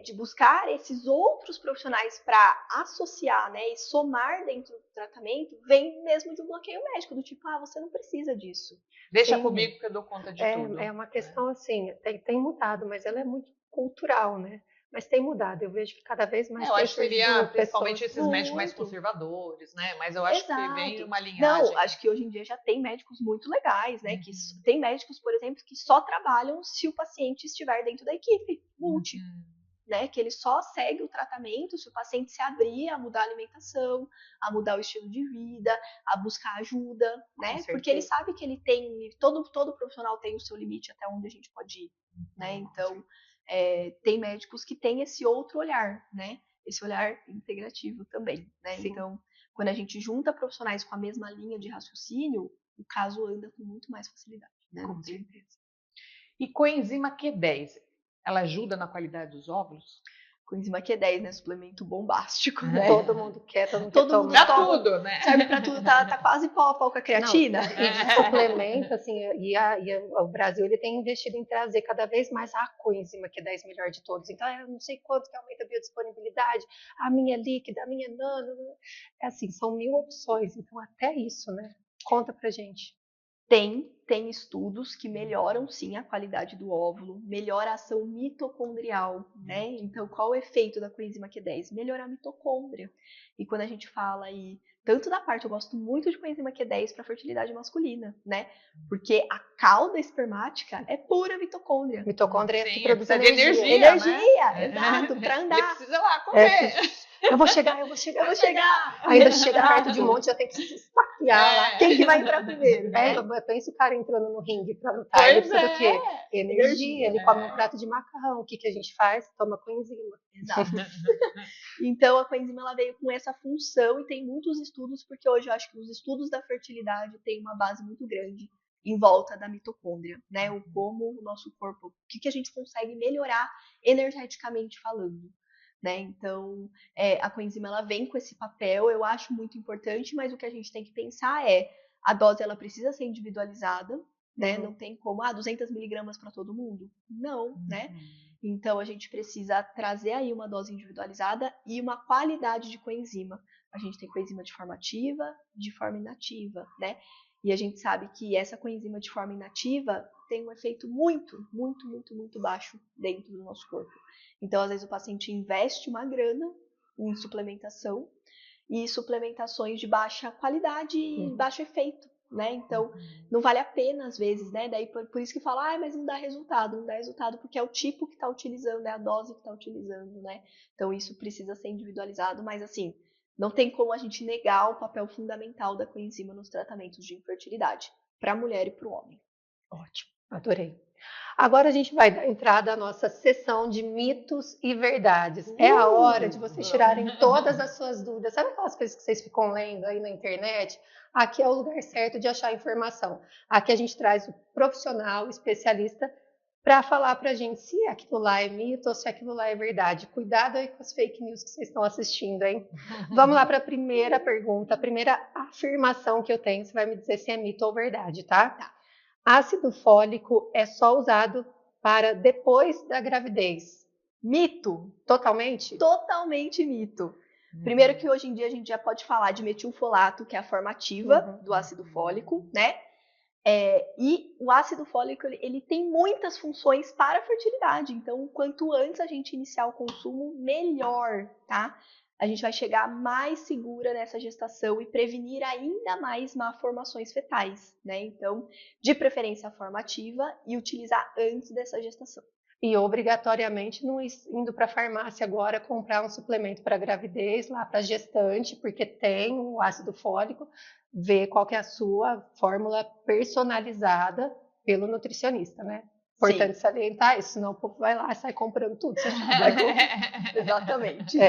de buscar esses outros profissionais para associar, né, e somar dentro do tratamento, vem mesmo de um bloqueio médico, do tipo, você não precisa disso. Deixa comigo que eu dou conta de tudo. É uma questão assim, tem mudado, mas ela é muito cultural, né? Mas tem mudado, eu vejo que cada vez mais eu acho que seria principalmente pessoas... esses médicos mais conservadores, né? Mas eu acho que vem uma linhagem. Não, acho que hoje em dia já tem médicos muito legais, né? Que tem médicos, por exemplo, que só trabalham se o paciente estiver dentro da equipe multi. Né, que ele só segue o tratamento se o paciente se abrir a mudar a alimentação, a mudar o estilo de vida, a buscar ajuda, né? Porque ele sabe que ele tem, todo profissional tem o seu limite até onde a gente pode ir, né? Então, tem médicos que têm esse outro olhar, né? Esse olhar integrativo também, né? Sim. Então, quando a gente junta profissionais com a mesma linha de raciocínio, o caso anda com muito mais facilidade, né? Com certeza. E coenzima Q10, ela ajuda na qualidade dos óvulos? Coenzima Q10, né? Suplemento bombástico, né? Todo mundo quer, todo mundo quer tudo, né? Serve pra tudo, tá quase pau a pau com a creatina. Não, e de suplemento, assim, o Brasil ele tem investido em trazer cada vez mais a coenzima Q10 melhor de todos. Então, eu não sei quanto que aumenta a biodisponibilidade, a minha líquida, a minha nano. É assim, são 1000 opções, então até isso, né? Conta pra gente. Tem estudos que melhoram sim a qualidade do óvulo, melhora a ação mitocondrial, né? Então, qual o efeito da coenzima Q10? Melhorar a mitocôndria. E quando a gente fala aí, tanto da parte, eu gosto muito de coenzima Q10 para fertilidade masculina, né? Porque a cauda espermática é pura mitocôndria. Mitocôndria sim, que produz energia. Energia, né? Exato, para andar. Ele precisa lá comer. Eu vou chegar. Ainda chega perto de um monte, já tem que se esfaquear lá. Quem que vai entrar primeiro? Eu penso o cara entrando no ringue pra lutar. Ele precisa do quê? Energia. Ele come um prato de macarrão. O que a gente faz? Toma coenzima. Exato. Então, a coenzima ela veio com essa função e tem muitos estudos, porque hoje eu acho que os estudos da fertilidade têm uma base muito grande em volta da mitocôndria, né? O como o nosso corpo, o que a gente consegue melhorar energeticamente falando. Né? Então, a coenzima ela vem com esse papel, eu acho muito importante, mas o que a gente tem que pensar a dose ela precisa ser individualizada, né? Não tem como, 200 miligramas para todo mundo? Não, né? Então, a gente precisa trazer aí uma dose individualizada e uma qualidade de coenzima. A gente tem coenzima de forma ativa, de forma inativa, né? E a gente sabe que essa coenzima de forma inativa tem um efeito muito, muito, muito, muito baixo dentro do nosso corpo. Então, às vezes, o paciente investe uma grana em suplementação e suplementações de baixa qualidade e baixo efeito, né? Então, não vale a pena, às vezes, né? Daí, por isso que fala, mas não dá resultado. Não dá resultado porque é o tipo que está utilizando, é a dose que está utilizando, né? Então, isso precisa ser individualizado, mas, assim, não tem como a gente negar o papel fundamental da coenzima nos tratamentos de infertilidade, para a mulher e para o homem. Ótimo, adorei. Agora a gente vai dar entrada à nossa sessão de mitos e verdades. É a hora de vocês tirarem todas as suas dúvidas. Sabe aquelas coisas que vocês ficam lendo aí na internet? Aqui é o lugar certo de achar informação. Aqui a gente traz o profissional, o especialista, para falar para a gente se aquilo lá é mito ou se aquilo lá é verdade. Cuidado aí com as fake news que vocês estão assistindo, hein? Vamos lá para a primeira pergunta, a primeira afirmação que eu tenho. Você vai me dizer se é mito ou verdade, tá? Ácido fólico é só usado para depois da gravidez. Mito. Totalmente? Totalmente mito. Primeiro que hoje em dia a gente já pode falar de metilfolato, que é a forma ativa do ácido fólico, né? E o ácido fólico, ele tem muitas funções para a fertilidade. Então, quanto antes a gente iniciar o consumo, melhor, tá? A gente vai chegar mais segura nessa gestação e prevenir ainda mais malformações fetais, né? Então, de preferência a forma ativa e utilizar antes dessa gestação. E obrigatoriamente não indo para a farmácia agora comprar um suplemento para gravidez lá para gestante, porque tem o ácido fólico, ver qual que é a sua fórmula personalizada pelo nutricionista, né? Importante salientar isso, senão o povo vai lá e sai comprando tudo. Você sabe. Exatamente.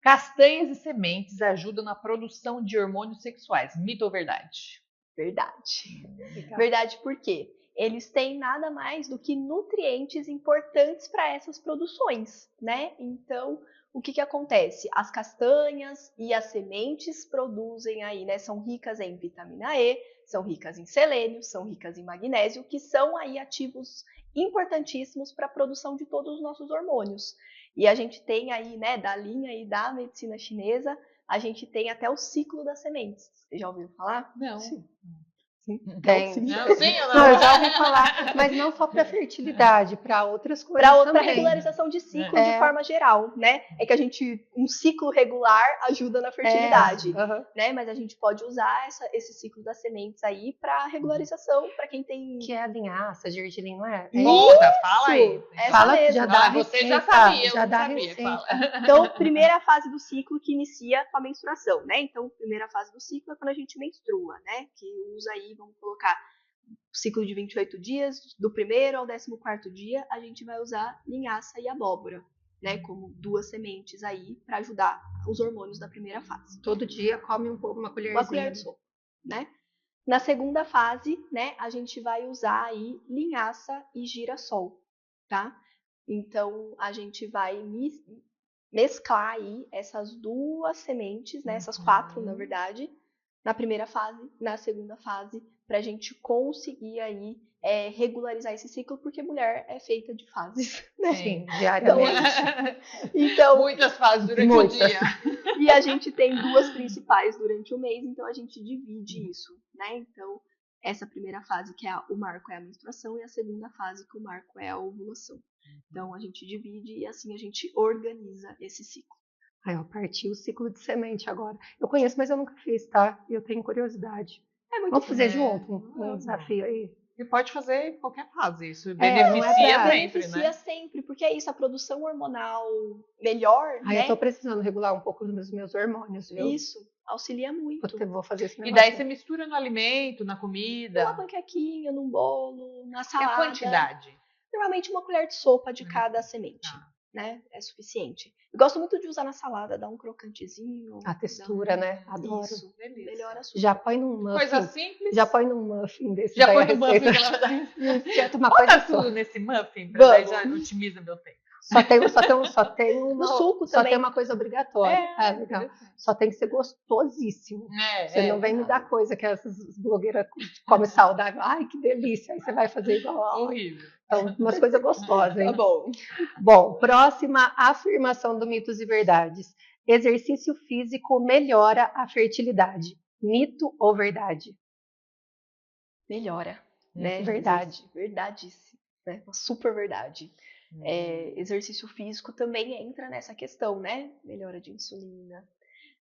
Castanhas e sementes ajudam na produção de hormônios sexuais. Mito ou verdade? Verdade. Verdade por quê? Eles têm nada mais do que nutrientes importantes para essas produções, né? Então, o que acontece? As castanhas e as sementes produzem aí, né? São ricas em vitamina E, são ricas em selênio, são ricas em magnésio, que são aí ativos importantíssimos para a produção de todos os nossos hormônios. E a gente tem aí, né, da linha aí da medicina chinesa, a gente tem até o ciclo das sementes. Você já ouviu falar? Não. Sim. Tem. Não, sim, não, eu já ouvi falar, mas não só para fertilidade, para outras coisas para regularização de ciclo de forma geral, né? É que um ciclo regular ajuda na fertilidade, né? Mas a gente pode usar esse ciclo das sementes aí para regularização, para quem tem... Que é a linhaça, gergelim, não é? Conta, fala aí. Fala, mesmo. Já dá você receita, já sabia, eu já não dá sabia. Receita. Então, primeira fase do ciclo que inicia com a menstruação, né? Então, primeira fase do ciclo é quando a gente menstrua, né? Que usa aí, vamos colocar, o ciclo de 28 dias, do primeiro ao 14º dia, a gente vai usar linhaça e abóbora, né? Como duas sementes aí para ajudar os hormônios da primeira fase. Todo dia come uma colherzinha. Uma colher de sopa, né? Na segunda fase, né, a gente vai usar aí linhaça e girassol, tá? Então, a gente vai mesclar aí essas duas sementes, né, essas 4, na verdade, na primeira fase, na segunda fase, para a gente conseguir aí regularizar esse ciclo, porque mulher é feita de fases, né? Sim, diariamente. Então, muitas fases durante o dia. E a gente tem duas principais durante o mês, então a gente divide isso, né? Então, essa primeira fase, que o marco é a menstruação, e a segunda fase, que o marco é a ovulação. Então, a gente divide e assim a gente organiza esse ciclo. Eu parti o ciclo de semente agora. Eu conheço, mas eu nunca fiz, tá? E eu tenho curiosidade. Vamos fazer junto um desafio aí? E pode fazer em qualquer fase, isso beneficia sempre, beneficia né? sempre, porque é isso, a produção hormonal melhor, né? Eu tô precisando regular um pouco dos meus hormônios, viu? Isso, auxilia muito. Eu vou fazer esse negócio. E daí você mistura no alimento, na comida? Numa panquequinha, num bolo, na salada. E a quantidade? Normalmente uma colher de sopa de cada semente, né? É suficiente. Eu gosto muito de usar na salada, dá um crocantezinho. A textura, né? Adoro. Isso, melhora super. Já põe num muffin. Coisa simples. Já põe num muffin desse. Já põe no muffin que ela vai dar. Uma coisa tudo nesse muffin, pra daí já otimiza meu tempo. Só tem no suco só também. tem uma coisa obrigatória. Legal. Só tem que ser gostosíssimo. Você não vem me dar coisa que essas blogueiras comem saudável. Ai, que delícia. Aí você vai fazer igual. Horrível. Então, umas coisas gostosas, hein? Tá bom. Bom, próxima afirmação do Mitos e Verdades. Exercício físico melhora a fertilidade. Mito ou verdade? Melhora, né? Verdade. Verdadíssimo. Né? Uma super verdade. Exercício físico também entra nessa questão, né? Melhora de insulina,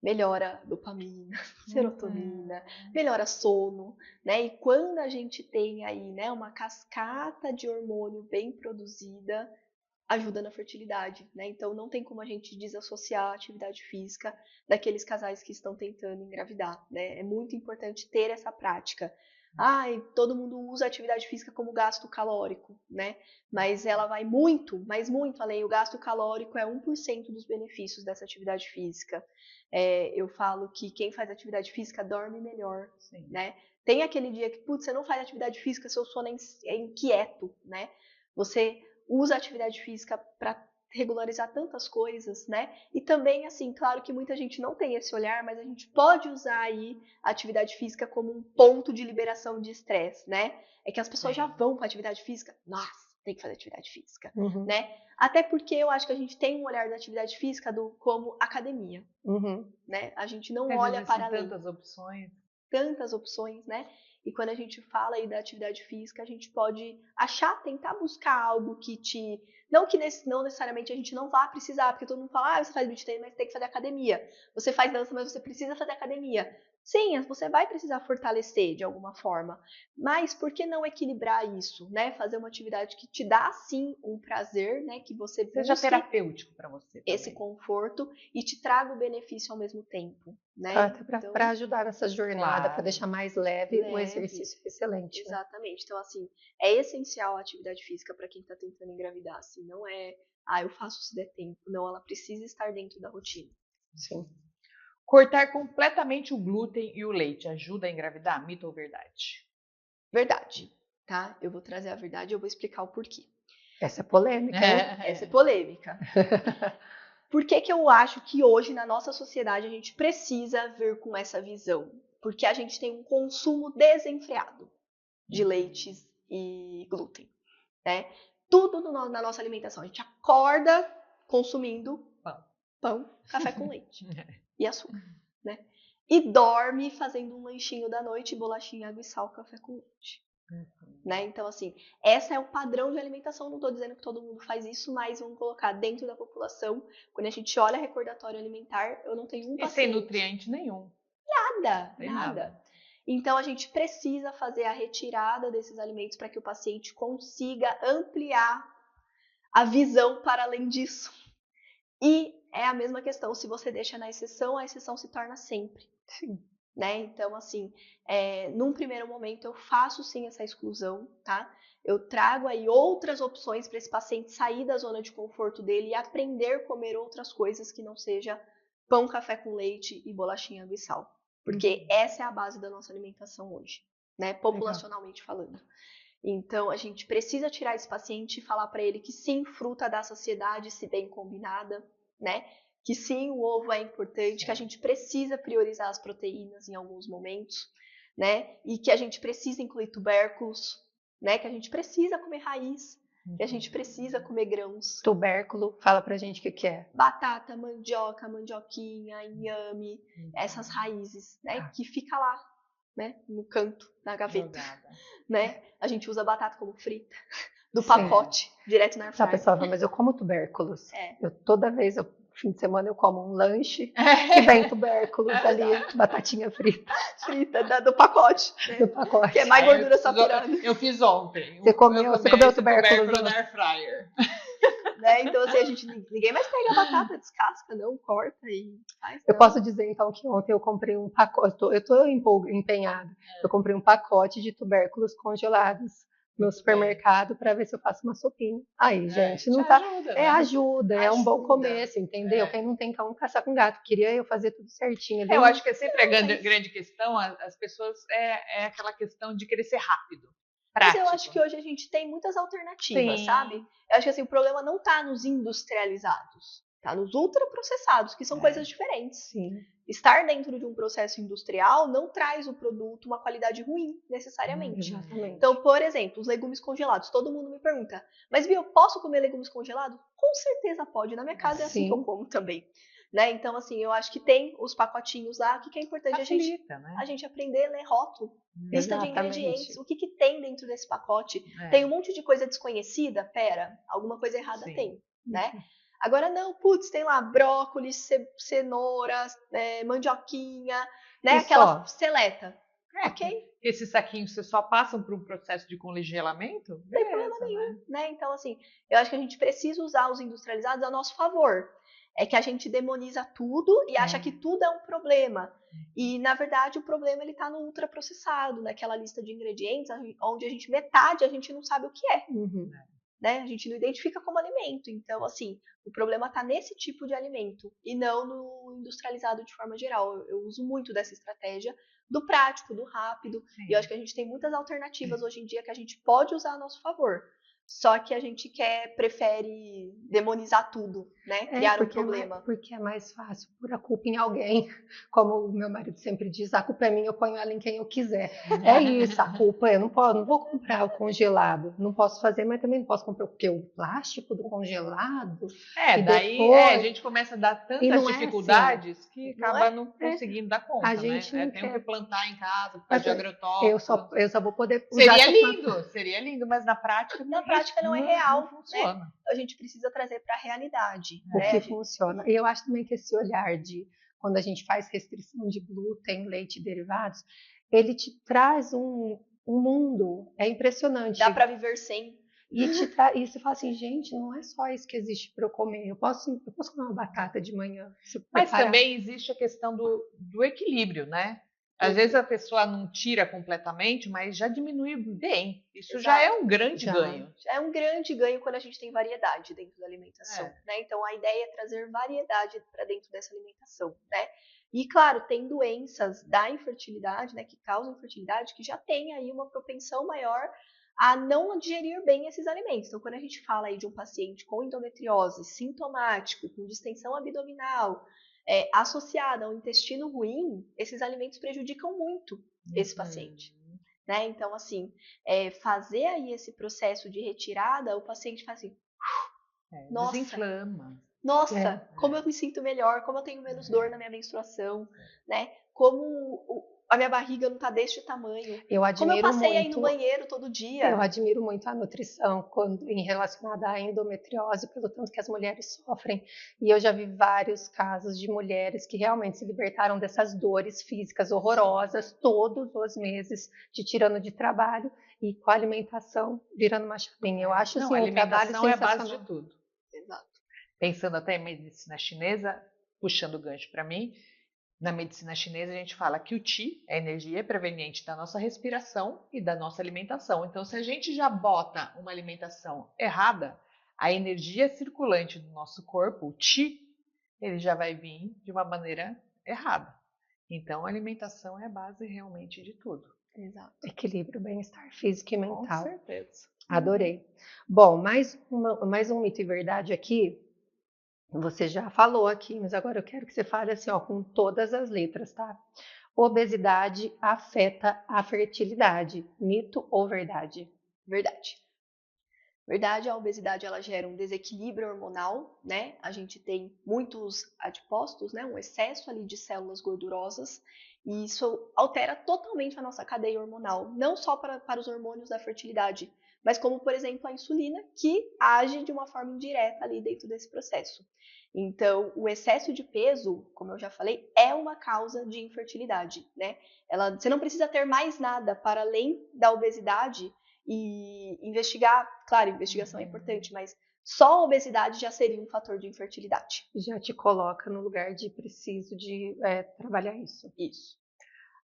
melhora dopamina, serotonina, melhora sono, né? E quando a gente tem aí, né, uma cascata de hormônio bem produzida, ajuda na fertilidade, né? Então não tem como a gente desassociar a atividade física daqueles casais que estão tentando engravidar, né? É muito importante ter essa prática. Todo mundo usa a atividade física como gasto calórico, né? Mas ela vai muito, mas muito além. O gasto calórico é 1% dos benefícios dessa atividade física. Eu falo que quem faz atividade física dorme melhor, né? Tem aquele dia que, você não faz atividade física, seu sono é inquieto, né? Você usa a atividade física para regularizar tantas coisas, né? E também, assim, claro que muita gente não tem esse olhar, mas a gente pode usar aí a atividade física como um ponto de liberação de estresse, né? É que as pessoas já vão para atividade física, nossa, tem que fazer atividade física, Uhum. né? Até porque eu acho que a gente tem um olhar da atividade física como academia, Uhum. né? A gente não Às vezes olha para existem além. tantas opções. Tantas opções, né? E quando a gente fala aí da atividade física, a gente pode tentar buscar algo que te... Não que não necessariamente a gente não vá precisar, porque todo mundo fala, você faz beach tennis, mas você tem que fazer academia. Você faz dança, mas você precisa fazer academia. Sim, você vai precisar fortalecer de alguma forma, mas por que não equilibrar isso, né? Fazer uma atividade que te dá, sim, um prazer, né? Que você Seja busque terapêutico para você esse também. conforto e te traga o benefício ao mesmo tempo, né? Até para Então, ajudar nessa jornada, para Claro. deixar mais leve, o leve. exercício é excelente, né? Exatamente. Então, assim, é essencial a atividade física para quem está tentando engravidar. Assim, não é, eu faço se der tempo. Não, ela precisa estar dentro da rotina. Sim. Cortar completamente o glúten e o leite ajuda a engravidar? Mito ou verdade? Verdade, tá? Eu vou trazer a verdade e eu vou explicar o porquê. Essa é polêmica, hein? Essa é polêmica. Por que eu acho que hoje, na nossa sociedade, a gente precisa vir com essa visão? Porque a gente tem um consumo desenfreado de leites e glúten, né? Tudo na nossa alimentação. A gente acorda consumindo pão, café com leite e açúcar, né? E dorme fazendo um lanchinho da noite, bolachinha, água e sal, café com leite. Né? Então, assim, esse é o padrão de alimentação. Não estou dizendo que todo mundo faz isso, mas vamos colocar dentro da população. Quando a gente olha recordatório alimentar, eu não tenho um E paciente. sem nutriente nenhum. Nada. Então, a gente precisa fazer a retirada desses alimentos para que o paciente consiga ampliar a visão para além disso. E é a mesma questão, se você deixa na exceção, a exceção se torna sempre. Sim. Né? Então, assim, num primeiro momento eu faço sim essa exclusão, tá? Eu trago aí outras opções para esse paciente sair da zona de conforto dele e aprender a comer outras coisas que não seja pão, café com leite e bolachinha, água e sal. Porque essa é a base da nossa alimentação hoje, né? Populacionalmente falando. Então, a gente precisa tirar esse paciente e falar para ele que sim, fruta dá saciedade, se bem combinada, né? Que sim, o ovo é importante, que a gente precisa priorizar as proteínas em alguns momentos, né? E que a gente precisa incluir tubérculos, né? Que a gente precisa comer raiz, que a gente precisa comer grãos. Tubérculo, fala pra gente o que é. Batata, mandioca, mandioquinha, inhame, essas raízes, né? Que fica lá, né? No canto, na gaveta, né? A gente usa batata como frita, do pacote, direto na airfryer. Pessoal, mas eu como tubérculos. Toda vez, fim de semana, eu como um lanche que vem tubérculos ali, batatinha frita. Frita do pacote. Né? Do pacote. Que é mais gordura saturada. Eu fiz ontem. Você comeu tubérculos na airfryer. Né? Então, assim, ninguém mais pega a batata, descasca, não, corta e faz. Eu posso dizer, então, que ontem eu comprei um pacote, eu tô empenhada, eu comprei um pacote de tubérculos congelados no supermercado para ver se eu faço uma sopinha. Aí, gente, não tá... Ajuda, né? Ajuda, é um bom começo, entendeu? Quem não tem cão, caçar com gato. Queria eu fazer tudo certinho. Eu acho que é sempre a grande questão, as pessoas, é aquela questão de querer ser rápido. Prático. Mas eu acho que hoje a gente tem muitas alternativas, sabe? Eu acho que assim, o problema não tá nos industrializados, tá nos ultraprocessados, que são coisas diferentes. Sim. Estar dentro de um processo industrial não traz o produto uma qualidade ruim, necessariamente. Exatamente. Então, por exemplo, os legumes congelados. Todo mundo me pergunta, mas Bia, eu posso comer legumes congelados? Com certeza pode. Na minha casa é assim que eu como também. Né? Então, assim, eu acho que tem os pacotinhos lá. O que é importante a gente aprender a ler rótulo, lista de ingredientes, o que tem dentro desse pacote. Tem um monte de coisa desconhecida? Pera, alguma coisa errada tem, né? Agora não, tem lá brócolis, cenoura, mandioquinha, né? Aquela seleta. Ok? Esses saquinhos vocês só passam por um processo de congelamento? Não tem problema nenhum, né? Então, assim, eu acho que a gente precisa usar os industrializados a nosso favor. É que a gente demoniza tudo e acha que tudo é um problema. E, na verdade, o problema ele tá no ultraprocessado, naquela lista de ingredientes, onde metade a gente não sabe o que é. Né? A gente não identifica como alimento. Então, assim, o problema está nesse tipo de alimento e não no industrializado de forma geral. Eu uso muito dessa estratégia do prático, do rápido. E eu acho que a gente tem muitas alternativas hoje em dia que a gente pode usar a nosso favor. Só que a gente prefere demonizar tudo, né? Criar um problema. Porque é mais fácil pôr a culpa em alguém. Como o meu marido sempre diz, a culpa é minha, eu ponho ela em quem eu quiser. É isso, a culpa eu não vou comprar o congelado. Não posso fazer, mas também não posso comprar porque o plástico do congelado. Daí depois... a gente começa a dar tantas dificuldades assim. Que acaba não conseguindo dar conta, a gente né? não Tem quer. que plantar em casa, por causa de agrotóxico. Eu só vou poder usar. Seria lindo, mas na prática não é real. Não funciona. Né? A gente precisa trazer para a realidade. O que funciona. E eu acho também que esse olhar de quando a gente faz restrição de glúten, leite e derivados, ele te traz um mundo, é impressionante. Dá para viver sem. E você fala assim, gente, não é só isso que existe para eu comer. Eu posso comer uma batata de manhã. Mas também existe a questão do equilíbrio, né? Às vezes a pessoa não tira completamente, mas já diminui bem. Isso já é um grande ganho. Já é um grande ganho quando a gente tem variedade dentro da alimentação, né? Então a ideia é trazer variedade para dentro dessa alimentação, né? E claro, tem doenças da infertilidade, né, que causam infertilidade, que já tem aí uma propensão maior a não digerir bem esses alimentos. Então, quando a gente fala aí de um paciente com endometriose sintomático, com distensão abdominal, associada ao intestino ruim, esses alimentos prejudicam muito esse paciente. Né? Então, assim, fazer aí esse processo de retirada, o paciente faz assim, nossa, desinflama. Nossa, como eu me sinto melhor, como eu tenho menos dor na minha menstruação, né? Como a minha barriga não tá deste tamanho. Como eu passei aí no banheiro todo dia. Eu admiro muito a nutrição em relacionada à endometriose, pelo tanto que as mulheres sofrem. E eu já vi vários casos de mulheres que realmente se libertaram dessas dores físicas horrorosas todos os meses, te tirando de trabalho e com a alimentação virando uma chavinha. Eu acho assim, um trabalho sensacional. É a base de tudo. Exato. Pensando até em medicina chinesa, puxando o gancho para mim, na medicina chinesa a gente fala que o Qi é energia proveniente da nossa respiração e da nossa alimentação. Então, se a gente já bota uma alimentação errada, a energia circulante do nosso corpo, o Qi, ele já vai vir de uma maneira errada. Então, a alimentação é a base realmente de tudo. Exato. Equilíbrio, bem-estar físico e mental. Com certeza. Adorei. Bom, mais um mito e verdade aqui. Você já falou aqui, mas agora eu quero que você fale assim, ó, com todas as letras, tá? Obesidade afeta a fertilidade. Mito ou verdade? Verdade. Verdade, a obesidade ela gera um desequilíbrio hormonal, né? A gente tem muitos adipócitos, né? Um excesso ali de células gordurosas, e isso altera totalmente a nossa cadeia hormonal, não só para os hormônios da fertilidade, mas como, por exemplo, a insulina, que age de uma forma indireta ali dentro desse processo. Então, o excesso de peso, como eu já falei, é uma causa de infertilidade, né? Você não precisa ter mais nada para além da obesidade e investigar, claro, investigação é importante, mas só a obesidade já seria um fator de infertilidade. Já te coloca no lugar de preciso de trabalhar isso. Isso.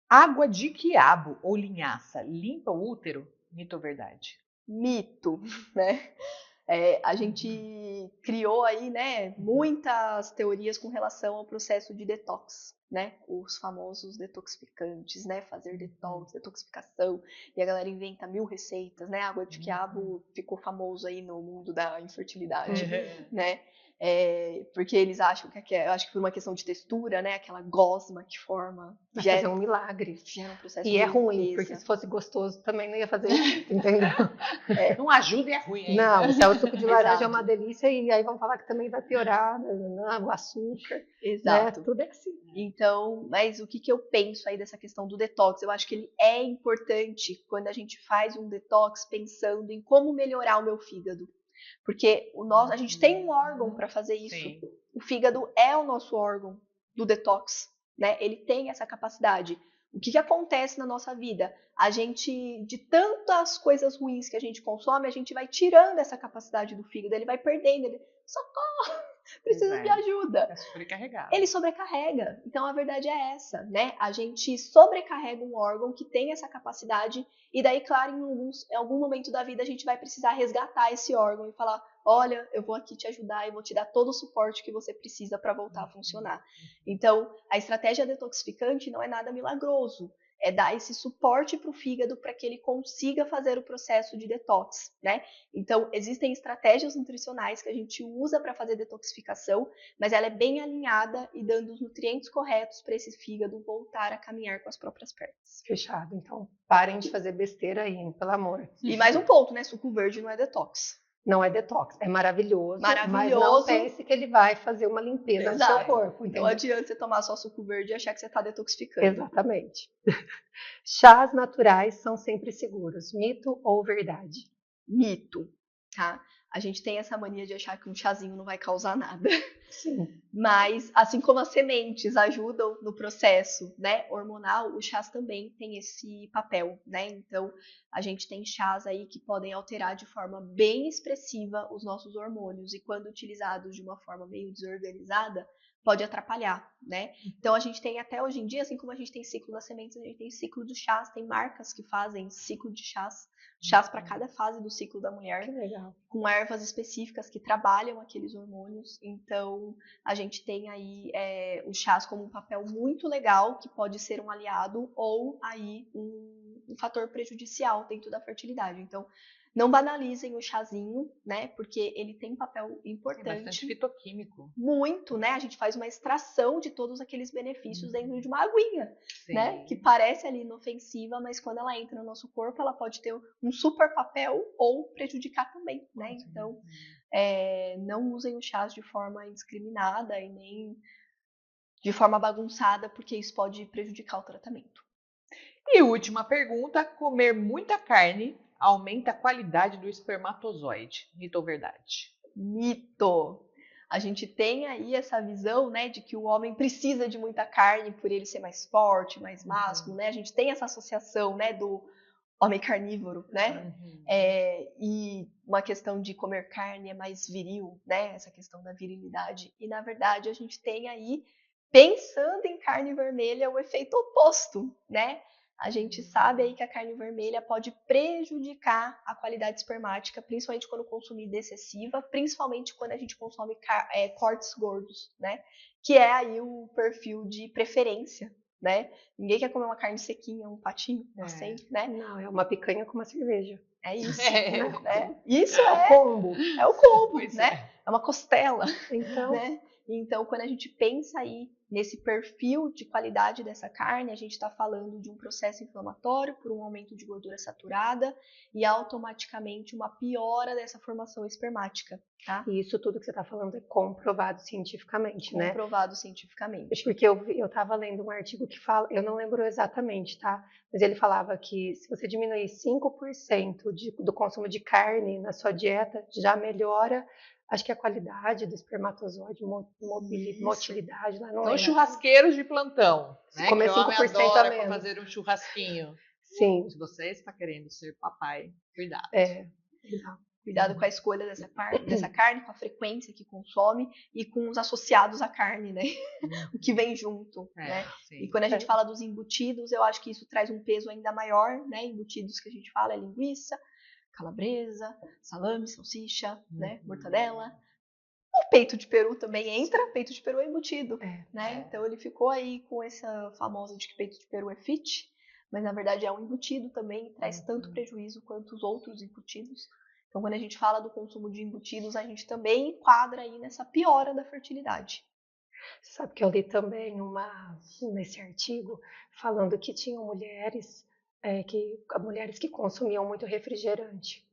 Água de quiabo ou linhaça limpa o útero? Mito ou verdade? Mito, né? A gente criou aí, né, muitas teorias com relação ao processo de detox, né? Os famosos detoxificantes, né? Fazer detox, detoxificação, e a galera inventa 1000 receitas, né? A água de quiabo ficou famoso aí no mundo da infertilidade, né? Porque eles acham que eu acho que por uma questão de textura, né? Aquela gosma que forma. Vai fazer um milagre. Gera um processo e de é ruim, limpeza. porque se fosse gostoso também não ia fazer isso, entendeu? Não ajuda e é ruim ainda. Não, se é o suco de laranja é uma delícia e aí vão falar que também vai piorar o açúcar. Exato. Né? Tudo é assim. Então, mas o que eu penso aí dessa questão do detox? Eu acho que ele é importante quando a gente faz um detox pensando em como melhorar o meu fígado. Porque a gente tem um órgão para fazer isso. Sim. O fígado é o nosso órgão do detox, né? Ele tem essa capacidade. O que acontece na nossa vida? A gente, de tantas coisas ruins que a gente consome, a gente vai tirando essa capacidade do fígado, ele vai perdendo, socorro, preciso de ajuda. É sobrecarregado. Ele sobrecarrega. Então a verdade é essa, né? A gente sobrecarrega um órgão que tem essa capacidade e daí, claro, em algum momento da vida a gente vai precisar resgatar esse órgão e falar, olha, eu vou aqui te ajudar e vou te dar todo o suporte que você precisa para voltar a funcionar. Então, a estratégia detoxificante não é nada milagroso. é dar esse suporte para o fígado para que ele consiga fazer o processo de detox, né? Então, existem estratégias nutricionais que a gente usa para fazer detoxificação, mas ela é bem alinhada e dando os nutrientes corretos para esse fígado voltar a caminhar com as próprias pernas. Fechado. Então, parem de fazer besteira aí, pelo amor. E mais um ponto, né? Suco verde não é detox. Não é detox, é maravilhoso, mas Maravilhoso. não pense que ele vai fazer uma limpeza no seu Exato. corpo, Não entendeu? adianta você tomar só suco verde e achar que você está detoxificando. Exatamente. Chás naturais são sempre seguros. Mito ou verdade? Mito, tá? A gente tem essa mania de achar que um chazinho não vai causar nada. Sim. Mas, assim como as sementes ajudam no processo, né, hormonal, os chás também têm esse papel, né? Então, a gente tem chás aí que podem alterar de forma bem expressiva os nossos hormônios e quando utilizados de uma forma meio desorganizada, pode atrapalhar, né? Então, a gente tem até hoje em dia, assim como a gente tem ciclo das sementes, a gente tem ciclo dos chás, tem marcas que fazem ciclo de chás para cada fase do ciclo da mulher. Que legal. Com ervas específicas que trabalham aqueles hormônios. Então, a gente tem aí os chás como um papel muito legal, que pode ser um aliado ou aí um fator prejudicial dentro da fertilidade. Então, não banalizem o chazinho, né? Porque ele tem um papel importante. Tem bastante fitoquímico. Muito, né? A gente faz uma extração de todos aqueles benefícios dentro de uma aguinha, Sim. né? Que parece ali inofensiva, mas quando ela entra no nosso corpo, ela pode ter um super papel ou prejudicar também, né? Então, não usem os chás de forma indiscriminada e nem de forma bagunçada, porque isso pode prejudicar o tratamento. E última pergunta: comer muita carne aumenta a qualidade do espermatozoide. Mito ou verdade? Mito! A gente tem aí essa visão, né, de que o homem precisa de muita carne por ele ser mais forte, mais másculo, né? A gente tem essa associação, né, do homem carnívoro, né? E uma questão de comer carne é mais viril, né? Essa questão da virilidade. E na verdade a gente tem aí, pensando em carne vermelha, o efeito oposto, né? A gente sabe aí que a carne vermelha pode prejudicar a qualidade espermática, principalmente quando consumida excessiva, principalmente quando a gente consome cortes gordos, né? Que é aí o perfil de preferência, né? Ninguém quer comer uma carne sequinha, um patinho, assim, né? Não, é uma picanha com uma cerveja. É isso, né? Isso É o combo. É o combo, Pois né? É uma costela, Então, né? Então, quando a gente pensa aí nesse perfil de qualidade dessa carne, a gente está falando de um processo inflamatório por um aumento de gordura saturada e automaticamente uma piora dessa formação espermática, tá? e isso tudo que você está falando é comprovado cientificamente, né? Comprovado cientificamente. Porque eu estava lendo um artigo que fala, eu não lembro exatamente, tá? Mas ele falava que se você diminuir 5% do consumo de carne na sua dieta, já melhora, acho que a qualidade do espermatozoide, motilidade, lá não Então, lembro. churrasqueiros de plantão, né? comer Que o homem 5% a adora menos. pra fazer um churrasquinho. Sim. Se você está querendo ser papai, cuidado. Cuidado com a escolha dessa carne, com a frequência que consome e com os associados à carne, né? O que vem junto, né? Sim. E quando a gente fala dos embutidos, eu acho que isso traz um peso ainda maior, né? Embutidos que a gente fala é linguiça, calabresa, salame, salsicha, né? Mortadela. O peito de peru também entra, peito de peru é embutido, né? Então ele ficou aí com essa famosa de que peito de peru é fit, mas na verdade é um embutido também, traz tanto prejuízo quanto os outros embutidos. Então, quando a gente fala do consumo de embutidos, a gente também enquadra aí nessa piora da fertilidade. Sabe que eu li também nesse artigo falando que tinham mulheres que consumiam muito refrigerante.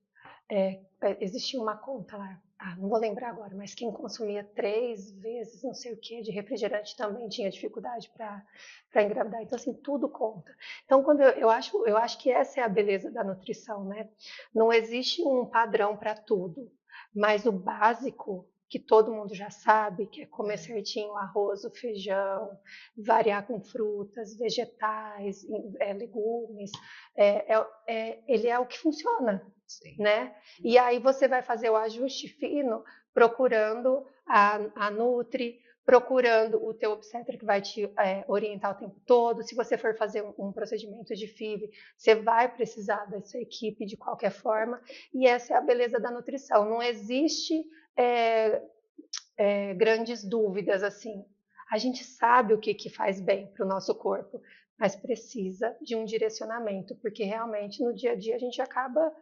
Existia uma conta lá, não vou lembrar agora, mas quem consumia 3 vezes não sei o que de refrigerante também tinha dificuldade para engravidar. Então, assim, tudo conta. Então, quando eu acho que essa é a beleza da nutrição, né? Não existe um padrão para tudo, mas o básico que todo mundo já sabe, que é comer certinho o arroz, o feijão, variar com frutas, vegetais, legumes, ele é o que funciona. Sim. Né? E aí você vai fazer o ajuste fino procurando a Nutri, procurando o teu obstetra que vai te orientar o tempo todo. Se você for fazer um procedimento de FIV, você vai precisar dessa equipe de qualquer forma. E essa é a beleza da nutrição. Não existe grandes dúvidas assim. A gente sabe o que faz bem para o nosso corpo. mas precisa de um direcionamento, porque realmente no dia a dia a gente acaba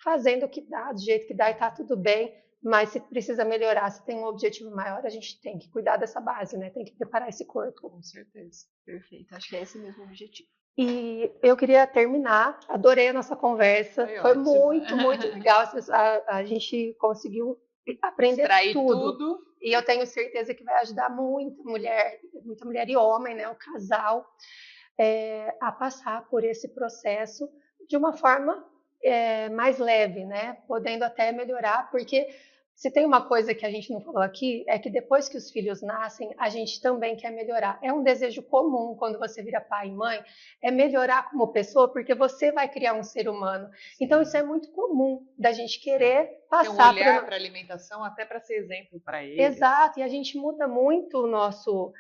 fazendo o que dá, do jeito que dá e tá tudo bem, mas se precisa melhorar, se tem um objetivo maior, a gente tem que cuidar dessa base, né? Tem que preparar esse corpo. Com certeza. Perfeito. Acho que é esse mesmo o objetivo. E eu queria terminar, adorei a nossa conversa, foi muito, muito legal, a gente conseguiu aprender Extrair tudo. E eu tenho certeza que vai ajudar muita mulher e homem, né, o casal, a passar por esse processo de uma forma mais leve, né, podendo até melhorar, porque se tem uma coisa que a gente não falou aqui, é que depois que os filhos nascem, a gente também quer melhorar. É um desejo comum quando você vira pai e mãe, é melhorar como pessoa, porque você vai criar um ser humano. Então isso é muito comum, da gente querer passar... Tem um olhar para a alimentação, até para ser exemplo para eles. Exato, e a gente muda muito o nosso...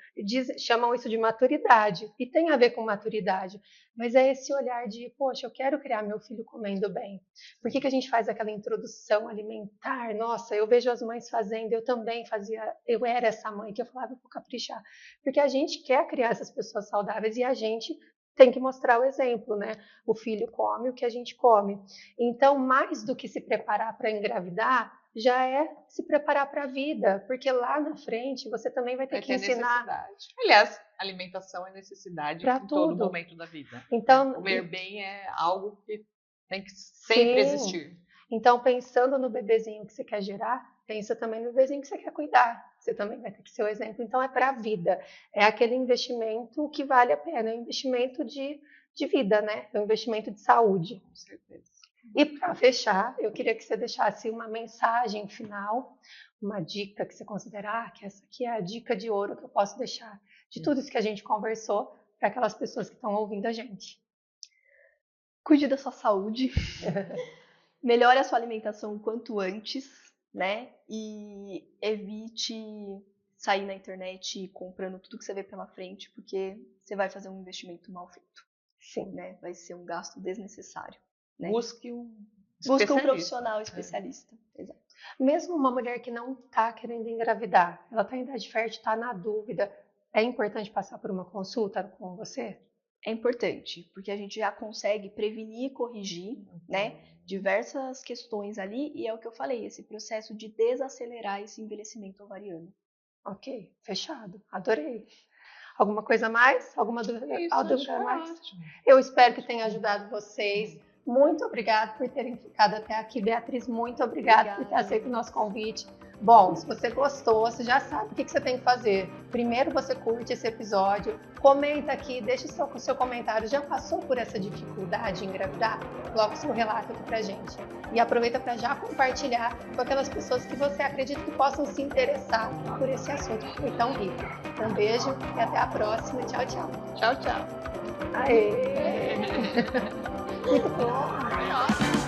chamam isso de maturidade, e tem a ver com maturidade. Mas é esse olhar de, poxa, eu quero criar meu filho comendo bem. Por que a gente faz aquela introdução alimentar? Nossa, eu vejo as mães fazendo, eu também fazia, eu era essa mãe que eu falava, vou caprichar. Porque a gente quer criar essas pessoas saudáveis e a gente tem que mostrar o exemplo, né? O filho come o que a gente come. Então, mais do que se preparar para engravidar, já é se preparar para a vida, porque lá na frente você também vai ter que ensinar. Aliás, alimentação é necessidade em todo momento da vida. Então, comer bem é algo que tem que sempre existir. Então, pensando no bebezinho que você quer gerar, pensa também no bebezinho que você quer cuidar. Você também vai ter que ser o exemplo. Então, é para a vida. É aquele investimento que vale a pena. É um investimento de vida, né? É um investimento de saúde. Com certeza. E para fechar, eu queria que você deixasse uma mensagem final, uma dica que você considerar que essa aqui é a dica de ouro que eu posso deixar de tudo isso que a gente conversou para aquelas pessoas que estão ouvindo a gente. Cuide da sua saúde, melhore a sua alimentação o quanto antes, né? E evite sair na internet comprando tudo que você vê pela frente, porque você vai fazer um investimento mal feito. Sim. Né? Vai ser um gasto desnecessário. Né? Busque um profissional especialista. Exato. Mesmo uma mulher que não está querendo engravidar, ela está em idade fértil, está na dúvida, é importante passar por uma consulta com você? É importante, porque a gente já consegue prevenir e corrigir, né, diversas questões ali, e é o que eu falei, esse processo de desacelerar esse envelhecimento ovariano. Ok, fechado, adorei. Alguma coisa a mais? Alguma dúvida a mais? Ótimo. Eu espero que tenha ajudado vocês. Muito obrigada por terem ficado até aqui. Beatriz, muito obrigada por ter aceito o nosso convite. Bom, se você gostou, você já sabe o que você tem que fazer. Primeiro você curte esse episódio, comenta aqui, deixa o seu comentário. Já passou por essa dificuldade em engravidar? Coloca o seu relato aqui pra gente. E aproveita para já compartilhar com aquelas pessoas que você acredita que possam se interessar por esse assunto que foi tão rico. Um beijo e até a próxima. Tchau, tchau. Tchau, tchau. Aê! Muito bom!